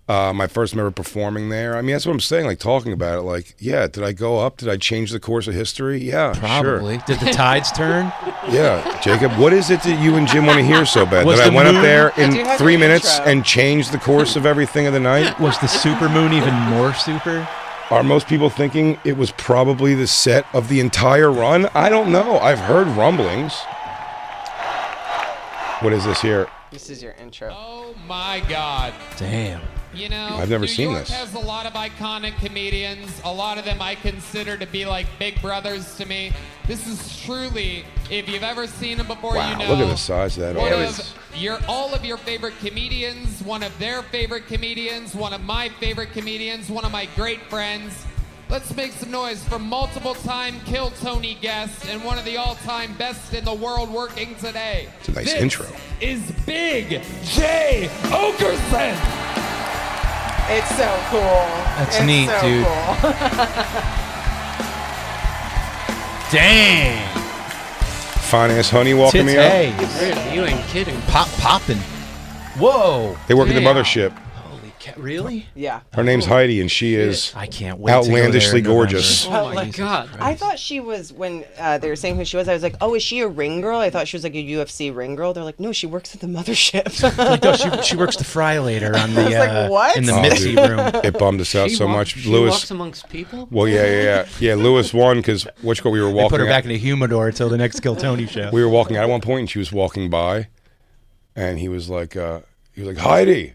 My first time ever performing there. I mean, that's what I'm saying. Like talking about it. Like, yeah, did I go up? Did I change the course of history? Yeah, Probably. Sure. Did the tides turn? Yeah, Jacob. What is it that you and Jim want to hear so bad? Was That I the went up moon- there I do in have 3 your minutes intro. and changed the course of everything of the night? Was the super moon even more super? Are most people thinking it was probably the set of the entire run? I don't know. I've heard rumblings. What is this here? This is your intro. Oh my God. Damn. You know, I've never New seen York this. has a lot of iconic comedians. A lot of them I consider to be like big brothers to me. This is truly, if you've ever seen them before, Wow, you know. look at the size of that One audience. of all of your favorite comedians, one of their favorite comedians, one of my favorite comedians, one of my great friends. Let's make some noise for multiple-time Kill Tony guest and one of the all-time best in the world working today. It's a nice This intro. is Big J. Okerson. It's so cool. That's It's neat, so dude. Cool. Dang. Fine ass honey walking me up. Tits, Really, you ain't kidding. popping. Whoa. They work at the Damn. mothership. Holy cat. Really? Yeah. Her name's Heidi, and she is I can't wait to go there outlandishly in November. gorgeous. Oh my Jesus God. Christ. I thought she was, when they were saying who she was, I was like, oh, is she a ring girl? I thought she was like a UFC ring girl. They're like, no, she works at the mothership. Like, no, she works the fry later on the was like, what? in the Oh, Mitzi dude. room. It bummed us out She so walk- much. She Lewis. walks amongst people. Well, yeah. Lewis won because we were They walking. put her out- back in a humidor until the next Kill Tony show. We were walking out at one point, and she was walking by, and he was like, Heidi,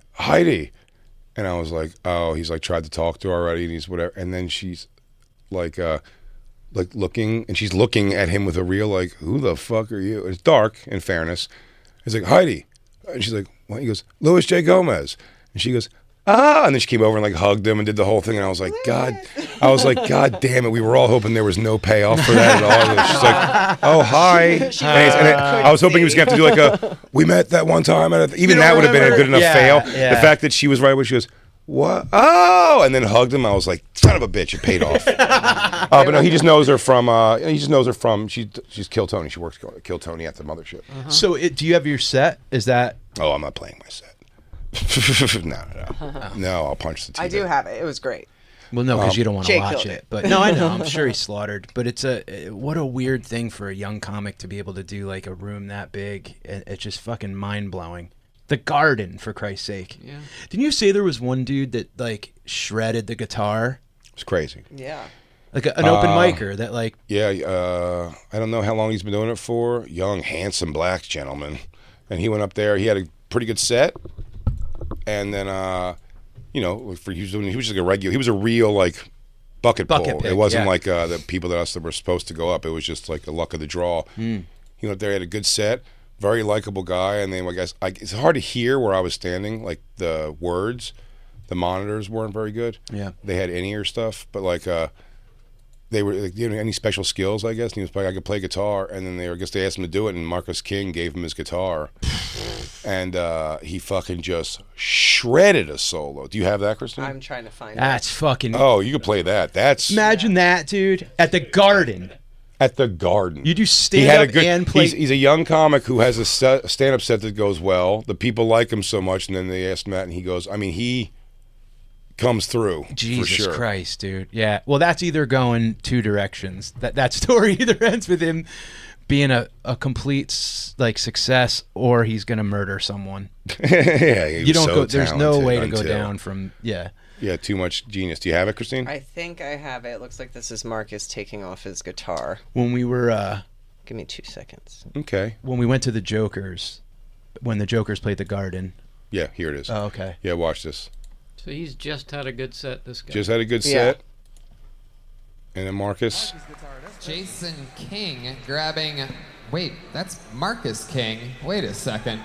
and I was like, oh, he's like tried to talk to her already, and he's whatever, and then she's like looking, and she's looking at him with a real like, who the fuck are you? It's dark, in fairness. He's like, Heidi, and she's like, what? He goes, Louis J. Gomez, and she goes, ah, and then she came over and like hugged him and did the whole thing, and I was like, God damn it, we were all hoping there was no payoff for that at all. And she's like, oh, hi. And I was hoping he was going to have to do like we met that one time. Even that would have been a good enough Yeah, fail. yeah. The fact that she was right when she goes, what? Oh, and then hugged him. I was like, son of a bitch, it paid off. But no, he just knows her from. She's Kill Tony. She works Kill Tony at the mothership. So, do you have your set? Is that? Oh, I'm not playing my set. No, I'll punch the TV. I do have it. It was great. Well, no, because you don't want to Jay watch killed it. it. But no, I know. I'm sure he's slaughtered. But it's what a weird thing for a young comic to be able to do, like a room that big. It's just fucking mind blowing. The Garden, for Christ's sake. Yeah. Didn't you say there was one dude that like shredded the guitar? It's crazy. Yeah. Like an open micer that like. Yeah, I don't know how long he's been doing it for. Young, handsome black gentleman, and he went up there. He had a pretty good set, and then he was just like a regular. He was a real like bucket pull. Pig, It wasn't yeah. like the people that were supposed to go up. It was just like the luck of the draw. He went up there, he had a good set, very likable guy, and then I guess it's hard to hear where I was standing, like the words. The monitors weren't very good. Yeah. They had in-ear stuff, but like they were like, any special skills, I guess. And he was like, I could play guitar, and then I guess they asked him to do it, and Marcus King gave him his guitar, and he fucking just shredded a solo. Do you have that, Christine? I'm trying to find it. That's fucking. Oh, you could play that. That's Imagine that, dude, at the Garden. at the Garden. You do He stand had up a good. and play. He's a young comic who has a stand-up set that goes well. The people like him so much, and then they asked Matt, and he goes, I mean, he comes through. Jesus for sure. Christ, dude. Yeah. Well, that's either going two directions. That story either ends with him being a complete success, or he's gonna murder someone. Yeah, he You was don't so go. There's no talented way to go until- down from. Yeah. Yeah, too much genius. Do you have it, Christine? I think I have it. It looks like this is Marcus taking off his guitar. When we were Give me 2 seconds. Okay. when we went to the Jokers, when the Jokers played the Garden. Yeah, here it is. Oh, okay. Yeah, watch this. So he's just had a good set, this guy. Just had a good Yeah. set. And then Marcus. Jason King grabbing. Wait, that's Marcus King. Wait a second.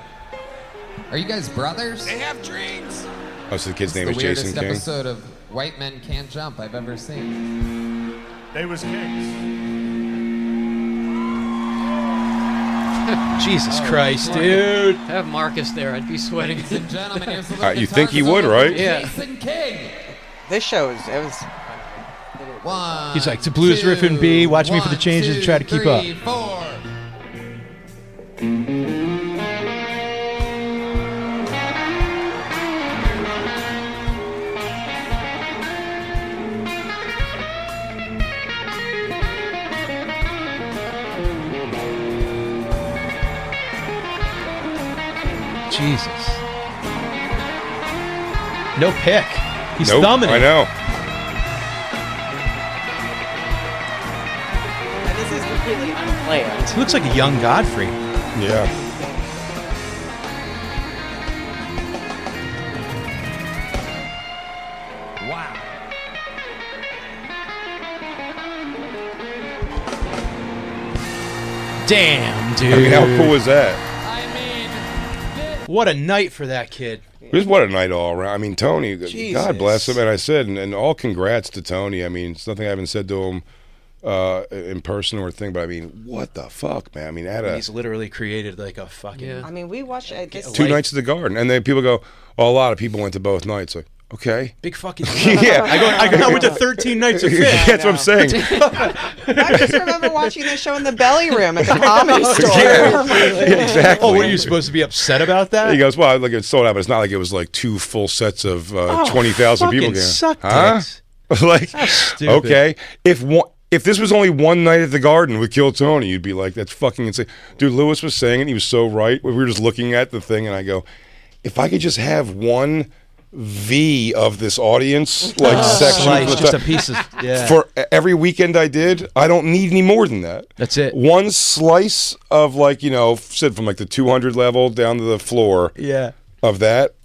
Are you guys brothers? They have drinks. Oh, so the kid's It's name the is weirdest Jason King. episode of White Men Can't Jump I've ever seen. They was kings. Jesus Christ, dude. Have Marcus there. I'd be sweating. Ladies and gentlemen, here's the little You guitar think he would, solo right? from Yeah. Jason King. This show is. It was. One. He's like, "It's a blues riff in B. Watch me for the changes and try to keep up." 3, 4. Jesus. No pick. He's Nope, thumbing it. I know. And this is completely unplanned. He looks like a young Godfrey. Yeah. Wow. Damn, dude. I mean, how cool is that? What a night for that kid. Just what a night all around. I mean, Tony, Jesus. God bless him. And I said, and all congrats to Tony. I mean, it's nothing I haven't said to him in person or thing, but I mean, what the fuck, man? I mean, He's literally created like a fucking. Yeah. I mean, we watched this. two nights at the Garden. And then people go, oh, a lot of people went to both nights. Like, okay. Big fucking. Yeah. I went to 13 nights of fit. That's what I'm saying. I just remember watching this show in the belly room at the comedy store. Yeah, exactly. Oh, what are you supposed to be upset about that? He goes, well, like it's sold out, but it's not like it was like 2 full sets of 20,000 people. Fucking suck Huh? dicks. Like, That's stupid. okay, if this was only one night at the Garden with Kill Tony, you'd be like, that's fucking insane. Dude, Lewis was saying it. He was so right. We were just looking at the thing, and I go, if I could just have one V of this audience, like section Slice, for, just a piece of. Yeah. for every weekend I did, I don't need any more than that. That's it. One slice of said from like the 200 level down to the floor Yeah. of that.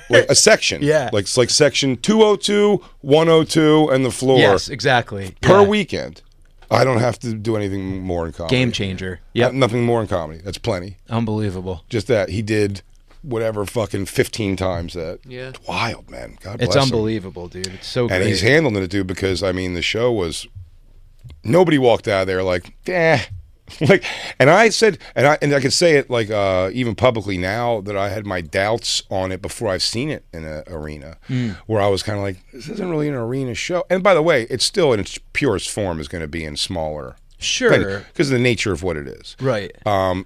Like a section. Yeah. Like it's like section 202, 102, and the floor Yes, exactly. per Yeah. weekend. I don't have to do anything more in comedy. Game changer. Yep. Nothing more in comedy. That's plenty. Unbelievable. Just that. He did whatever fucking 15 times that. Yeah. It's wild, man. God bless It's him. unbelievable, dude. It's so great. And he's handling it, dude, because, I mean, the show was... Nobody walked out of there like, Like, and I said, and I can say it like even publicly now that I had my doubts on it before I've seen it in an arena, where I was kind of like, this isn't really an arena show. And by the way, it's still in its purest form is going to be in smaller, Sure, because of the nature of what it is. right.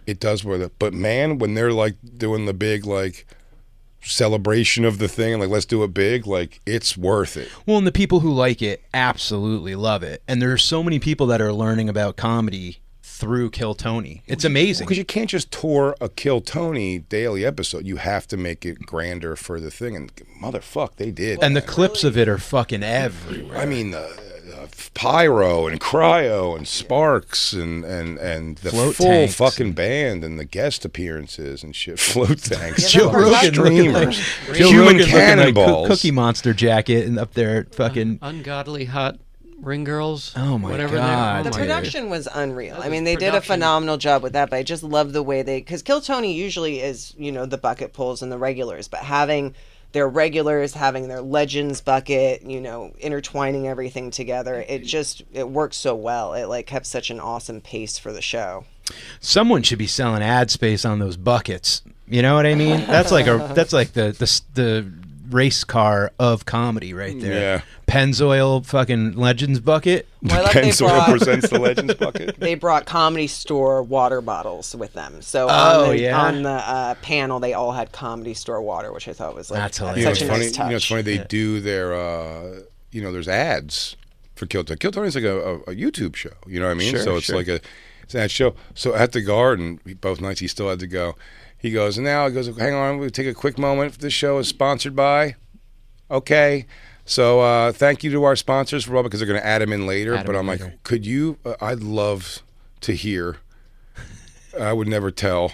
It does but man, when they're like doing the big like celebration of the thing and like let's do it big, like it's worth it. Well, and the people who like it absolutely love it, and there are so many people that are learning about comedy through Kill Tony. It's amazing. Because you can't just tour a Kill Tony daily episode. You have to make it grander for the thing. And motherfuck, they did. And the clips of it are fucking everywhere. I mean, pyro and cryo and sparks and the Float full tanks. fucking band and the guest appearances and shit. Float tanks. Joe Rogan looking like, streamers. Joe Human Rogan looking like cannonballs. Cookie Monster jacket and up there fucking. Ungodly hot ring girls. Oh my whatever God. The Oh my production was unreal. I mean, they did a production. phenomenal job with that, but I just love the way because Kill Tony usually is, the bucket pulls and the regulars, but having their regulars, having their legends bucket, intertwining everything together, it works so well. It like kept such an awesome pace for the show. Someone should be selling ad space on those buckets. You know what I mean? That's like the race car of comedy right there. Yeah. Pennzoil fucking Legends bucket. Well, I love they Pennzoil brought- presents the Legends bucket. They brought Comedy Store water bottles with them. So Oh, on the panel, they all had Comedy Store water, which I thought was like That's such hilarious. a funny, nice touch. it's funny they do their, there's ads for Kill Tony. Kill Tony's like a YouTube show. You know what I mean? Sure, so it's sure. like it's an ad show. So at the Garden, both nights he still had to go. He goes, hang on, we'll take a quick moment. This show is sponsored by. Okay. So thank you to our sponsors for all, because they're going to add them in later. Add 'em But in I'm later. like, could you? I'd love to hear. I would never tell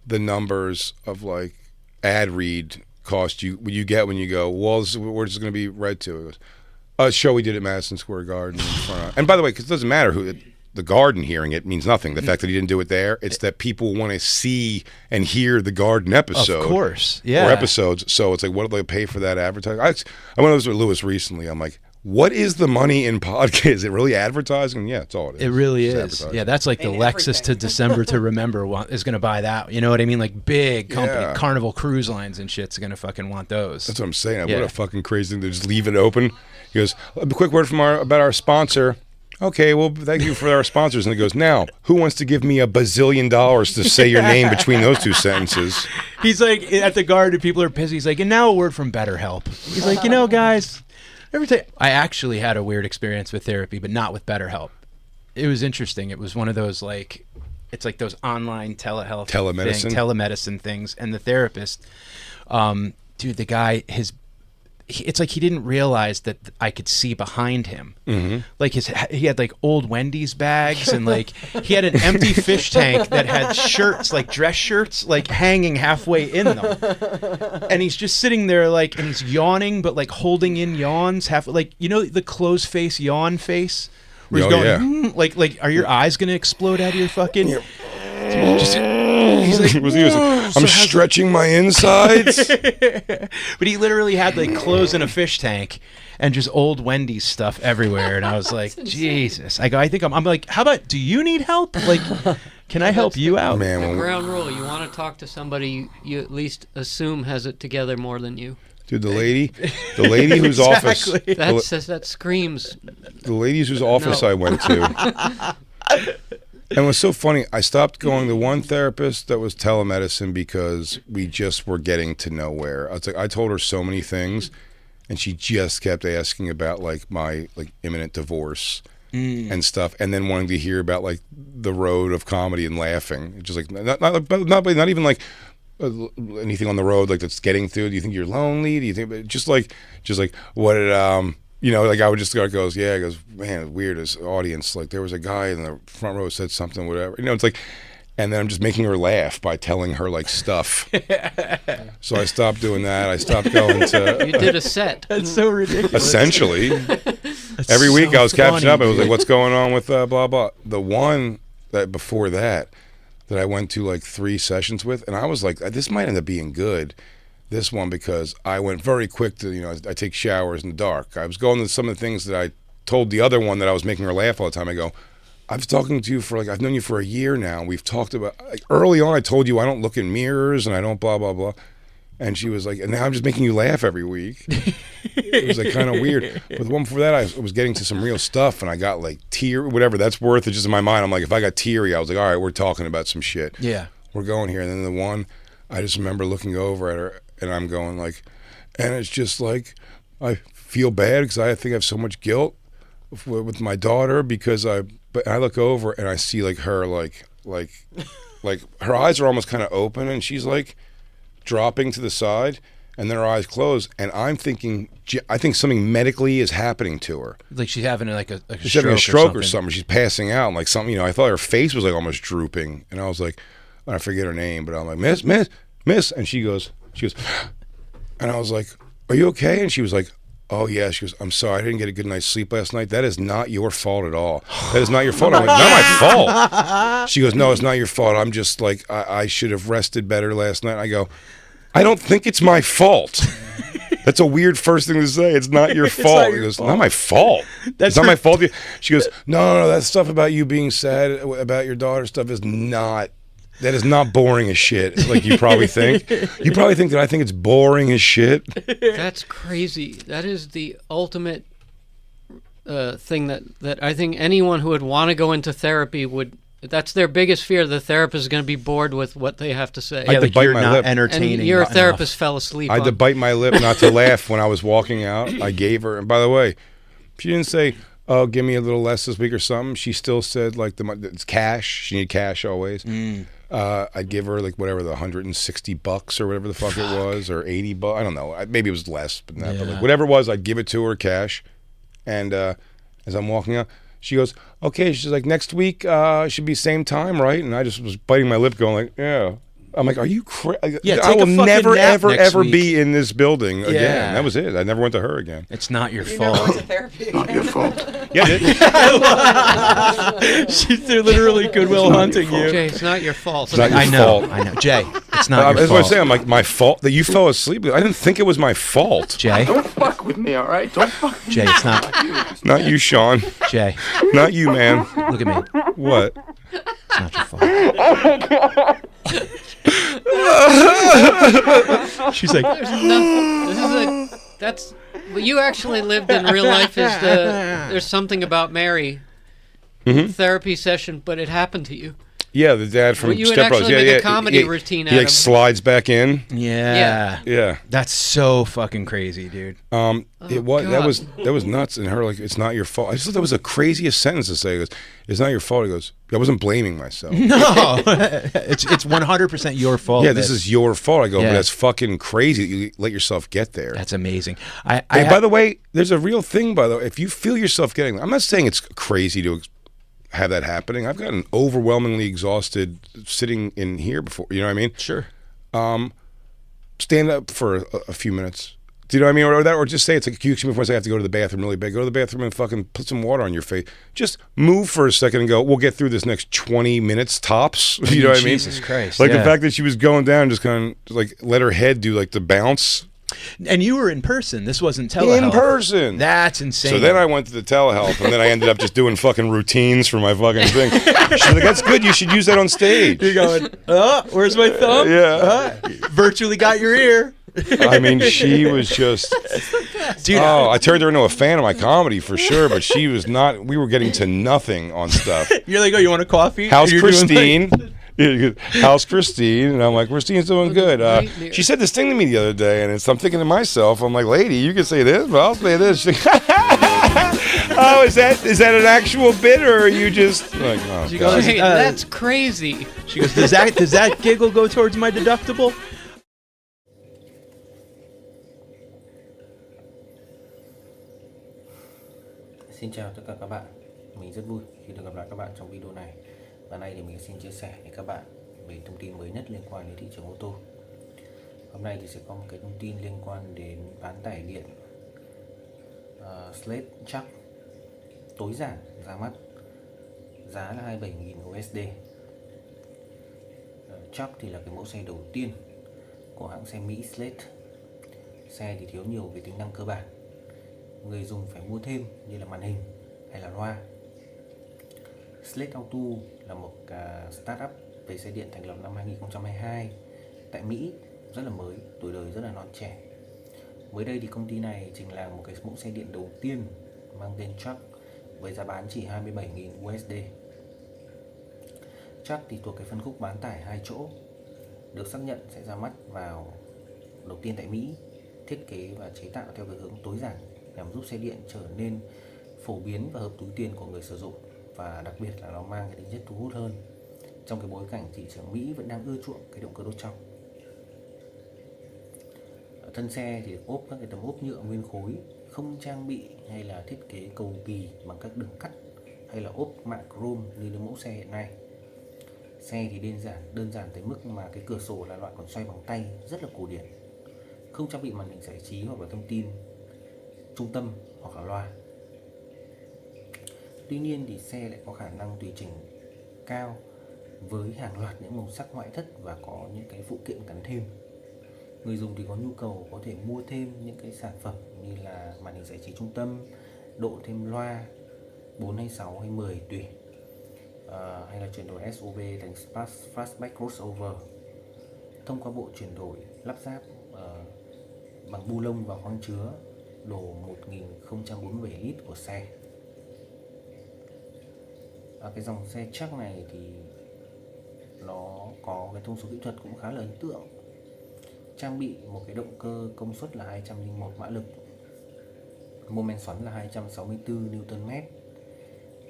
the numbers of like ad read cost you when you go. Well, where's this going to be read to? It goes, a show we did at Madison Square Garden. In front of, and by the way, because it doesn't matter who. The Garden hearing it means nothing. The fact that he didn't do it there, it's that people want to see and hear the Garden episode. Of course, yeah. Or episodes. So it's like, what do they pay for that advertising? I went over this with Lewis recently. I'm like, what is the money in podcast? Is it really advertising? Yeah, it's all it is. It really It's is. advertising. Yeah, that's like the And Lexus everything. to December to Remember is going to buy that. You know what I mean? Like big company, Yeah. Carnival Cruise Lines and shit's going to fucking want those. That's what I'm saying. Yeah. What a fucking crazy thing to just leave it open. He goes, a quick word from about our sponsor. Okay, well, thank you for our sponsors. And he goes, now, who wants to give me $1 bazillion to say your name between those two sentences? He's like, at the Garden, people are pissed. He's like, and now a word from BetterHelp. He's like, guys, every time. I actually had a weird experience with therapy, but not with BetterHelp. It was interesting. It was one of those like, it's like those online telemedicine things. And the therapist, dude, the guy, it's like he didn't realize that I could see behind him. Mm-hmm. Like he had like old Wendy's bags, and like he had an empty fish tank that had shirts, like dress shirts, like hanging halfway in them. And he's just sitting there like, and he's yawning, but like holding in yawns, like the closed face yawn face, where he's Oh, going, yeah. like, are your eyes gonna explode out of your fucking? He's like, I'm stretching my insides. but he literally had like clothes in a fish tank and just old Wendy's stuff everywhere. And I was like, Jesus. I think I'm like, how about, do you need help? Like, can I help you out? Man, The when ground rule: you want to talk to somebody you at least assume has it together more than you. dude, the lady whose office, Exactly. That screams. the lady whose office I went to. And it was so funny. I stopped going to one therapist that was telemedicine because we just were getting to nowhere. I was like, I told her so many things, and she just kept asking about like my like imminent divorce and stuff, and then wanting to hear about like the road of comedy and laughing. Just like not even like anything on the road like that's getting through. Do you think you're lonely? Do you think just like what did like I would just goes, yeah, he goes, man, weird as audience. Like there was a guy in the front row said something, whatever. It's like, and then I'm just making her laugh by telling her like stuff. So I stopped doing that. I stopped going to You did a set. That's so ridiculous. essentially That's every week so I was catching funny, up. I was like, dude. what's going on with blah blah. The one that before that I went to like 3 sessions with, and I was like, this might end up being good. This one, because I went very quick to, I take showers in the dark. I was going to some of the things that I told the other one that I was making her laugh all the time. I go, I've talking to you for I've known you for a year now. We've talked about early on. I told you I don't look in mirrors and I don't blah blah blah. And she was like, and now I'm just making you laugh every week. It was like kind of weird. But the one before that, I was getting to some real stuff, and I got like whatever that's worth. It's just in my mind. I'm like, if I got teary, I was like, all right, we're talking about some shit. Yeah. We're going here. And then the one, I just remember looking over at her, and I'm going like, and it's just like, I feel bad because I think I have so much guilt with my daughter because but I look over and I see like her like her eyes are almost kind of open, and she's like dropping to the side, and then her eyes close, and I think something medically is happening to her. Like she's having She's having a stroke or something. She's passing out, and like something, I thought her face was like almost drooping, and I was like, I forget her name, but I'm like, miss, and she goes, and I was like, are you okay? And she was like, oh yeah. She goes, I'm sorry, I didn't get a good night's sleep last night. That is not your fault at all. That is not your fault. I'm like, not my fault. She goes, no, it's not your fault. I'm just like, I should have rested better last night. I go, I don't think it's my fault. That's a weird first thing to say. It's not your fault. He goes, not my fault. It's not my fault. She goes, no, that stuff about you being sad about your daughter stuff is not. That is not boring as shit, like you probably think. You probably think that I think it's boring as shit. That's crazy. That is the ultimate thing that I think anyone who would want to go into therapy would. That's their biggest fear. The therapist is going to be bored with what they have to say. I had to bite you're my not lip. entertaining. And your enough. therapist fell asleep. I had to bite my lip not to laugh when I was walking out. I gave her, and by the way, she didn't say, oh, give me a little less this week or something. She still said, like, it's cash. She needed cash always. I'd give her, like, whatever, the $160 or whatever the fuck it was, or $80. I don't know. Maybe it was less than that. But like, whatever it was, I'd give it to her cash. And as I'm walking out, she goes, okay. She's like, next week should be same time, right? And I just was biting my lip going like, yeah. I'm like, are you crazy? Yeah, I will never, ever ever be in this building again. That was it. I never went to her again. It's not your You fault. never went to therapy again. Your fault. Yeah, They're literally Goodwill hunting you. Jay, it's not your fault. It's not your I know, fault. I know. Jay, it's not your That's what I'm fault. saying. I'm like, my fault that you fell asleep. I didn't think it was my fault. Jay, Don't fuck with me, all right? Don't fuck with Jay, it's not. Not you, Sean. Jay, Not you, man. look at me. What? It's not your fault. She's like, That's what you actually lived in real life. There's something about Mary therapy session, but it happened to you. Yeah, the dad from Well, you would Step Brothers. actually Yeah, make a yeah. comedy routine He out like of- slides back in. yeah. Yeah. That's so fucking crazy, dude. It was God. that was nuts. And her like, it's not your fault. I just thought that was the craziest sentence to say. He goes, it's not your fault. He goes, I wasn't blaming myself. No, it's 100% your fault. Yeah, this is your fault. I go, Yeah. but that's fucking crazy that you let yourself get there. That's amazing. Hey, by the way, there's a real thing, by the way. If you feel yourself getting, I'm not saying it's crazy to have that happening. I've gotten overwhelmingly exhausted sitting in here before. You know what I mean? Sure. Stand up for a few minutes. Do you know what I mean? Or just say it's like, excuse me, before I say I have to go to the bathroom really bad. Go to the bathroom and fucking put some water on your face. Just move for a second and go, we'll get through this next 20 minutes tops. You know what I mean? Jesus Christ. Like yeah. the fact that she was going down, just kind of like let her head do like the bounce. And you were in person. This wasn't telehealth. In person. That's insane. So then I went to the telehealth, and then I ended up just doing fucking routines for my fucking thing. She's like, that's good. You should use that on stage. You're going, where's my thumb? Yeah. Virtually got your ear. I mean, she was just... Dude, Oh, I turned her into a fan of my comedy for sure, but she was not... We were getting to nothing on stuff. you're like, oh, you want a coffee? How's And you're doing Christine? How's Christine? And I'm like, Christine's doing good. She said this thing to me the other day, and I'm thinking to myself, I'm like, lady, you can say this, but I'll say this. She's like, oh, is that an actual bit, or are you just like, oh, She God. goes, Hey, that's crazy. She goes, does that giggle go towards my deductible? Xin chào tất cả các bạn. Mình rất vui khi được gặp lại các bạn trong video này. Và nay thì mình xin chia sẻ với các bạn về thông tin mới nhất liên quan đến thị trường ô tô. Hôm nay thì sẽ có một cái thông tin liên quan đến bán tải điện Slate chắc tối giản ra mắt. Giá là 27.000 USD. Chắc thì là cái mẫu xe đầu tiên của hãng xe Mỹ Slate. Xe thì thiếu nhiều về tính năng cơ bản, người dùng phải mua thêm như là màn hình hay là loa. Slate Auto là một startup về xe điện thành lập năm 2022 tại Mỹ, rất là mới, tuổi đời rất là non trẻ. Mới đây thì công ty này trình làng một cái mẫu xe điện đầu tiên mang tên Truck với giá bán chỉ 27.000 USD. Truck thì thuộc cái phân khúc bán tải 2 chỗ, được xác nhận sẽ ra mắt vào đầu tiên tại Mỹ, thiết kế và chế tạo theo cái hướng tối giản nhằm giúp xe điện trở nên phổ biến và hợp túi tiền của người sử dụng, và đặc biệt là nó mang cái tính chất thu hút hơn trong cái bối cảnh thị trường Mỹ vẫn đang ưa chuộng cái động cơ đốt trong. Thân xe thì được ốp các cái tấm ốp nhựa nguyên khối, không trang bị hay là thiết kế cầu kỳ bằng các đường cắt hay là ốp mạ chrome như những mẫu xe hiện nay. Xe thì đơn giản tới mức mà cái cửa sổ là loại còn xoay bằng tay, rất là cổ điển. Không trang bị màn hình giải trí hoặc là thông tin trung tâm hoặc là loa. Tuy nhiên thì xe lại có khả năng tùy chỉnh cao với hàng loạt những màu sắc ngoại thất và có những cái phụ kiện gắn thêm. Người dùng thì có nhu cầu có thể mua thêm những cái sản phẩm như là màn hình giải trí trung tâm, độ thêm loa 4 hay 6 hay 10 tùy, hay là chuyển đổi SUV thành Fastback Crossover thông qua bộ chuyển đổi lắp ráp bằng bu lông và khoang chứa đồ 1047 lít của xe. Cái dòng xe Truck này thì nó có cái thông số kỹ thuật cũng khá là ấn tượng, trang bị một cái động cơ công suất là 201 mã lực, mô men xoắn là 264 Nm,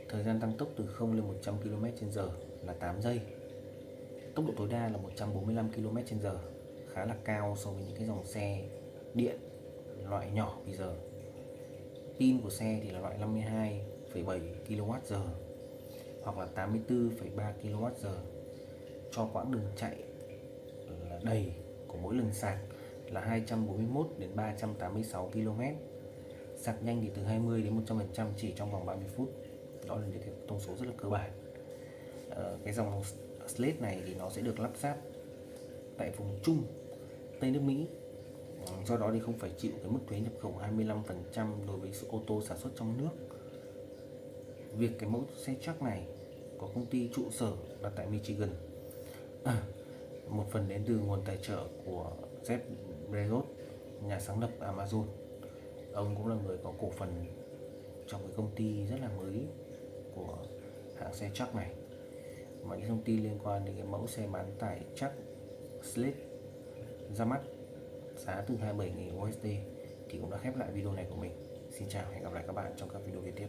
thời gian tăng tốc từ 0 lên 100 km/h là 8 giây, tốc độ tối đa là 145 km/h, khá là cao so với những cái dòng xe điện loại nhỏ bây giờ. Pin của xe thì là loại 52,7 kWh hoặc là 84,3 kWh, cho quãng đường chạy là đầy của mỗi lần sạc là 241 đến 386 km. Sạc nhanh thì từ 20 đến 100% chỉ trong vòng 30 phút. Đó là những cái thông số rất là cơ bản. Cái dòng Slate này thì nó sẽ được lắp ráp tại vùng Trung, Tây nước Mỹ. Do đó thì không phải chịu cái mức thuế nhập khẩu 25% đối với sự ô tô sản xuất trong nước. Việc cái mẫu xe Truck này có công ty trụ sở đặt tại Michigan, một phần đến từ nguồn tài trợ của Jeff Bezos, nhà sáng lập Amazon. Ông cũng là người có cổ phần trong cái công ty rất là mới của hãng xe Truck này. Mọi những thông tin liên quan đến cái mẫu xe bán tải Truck Slate ra mắt giá từ 27.000 USD thì cũng đã khép lại video này của mình. Xin chào, hẹn gặp lại các bạn trong các video kế tiếp.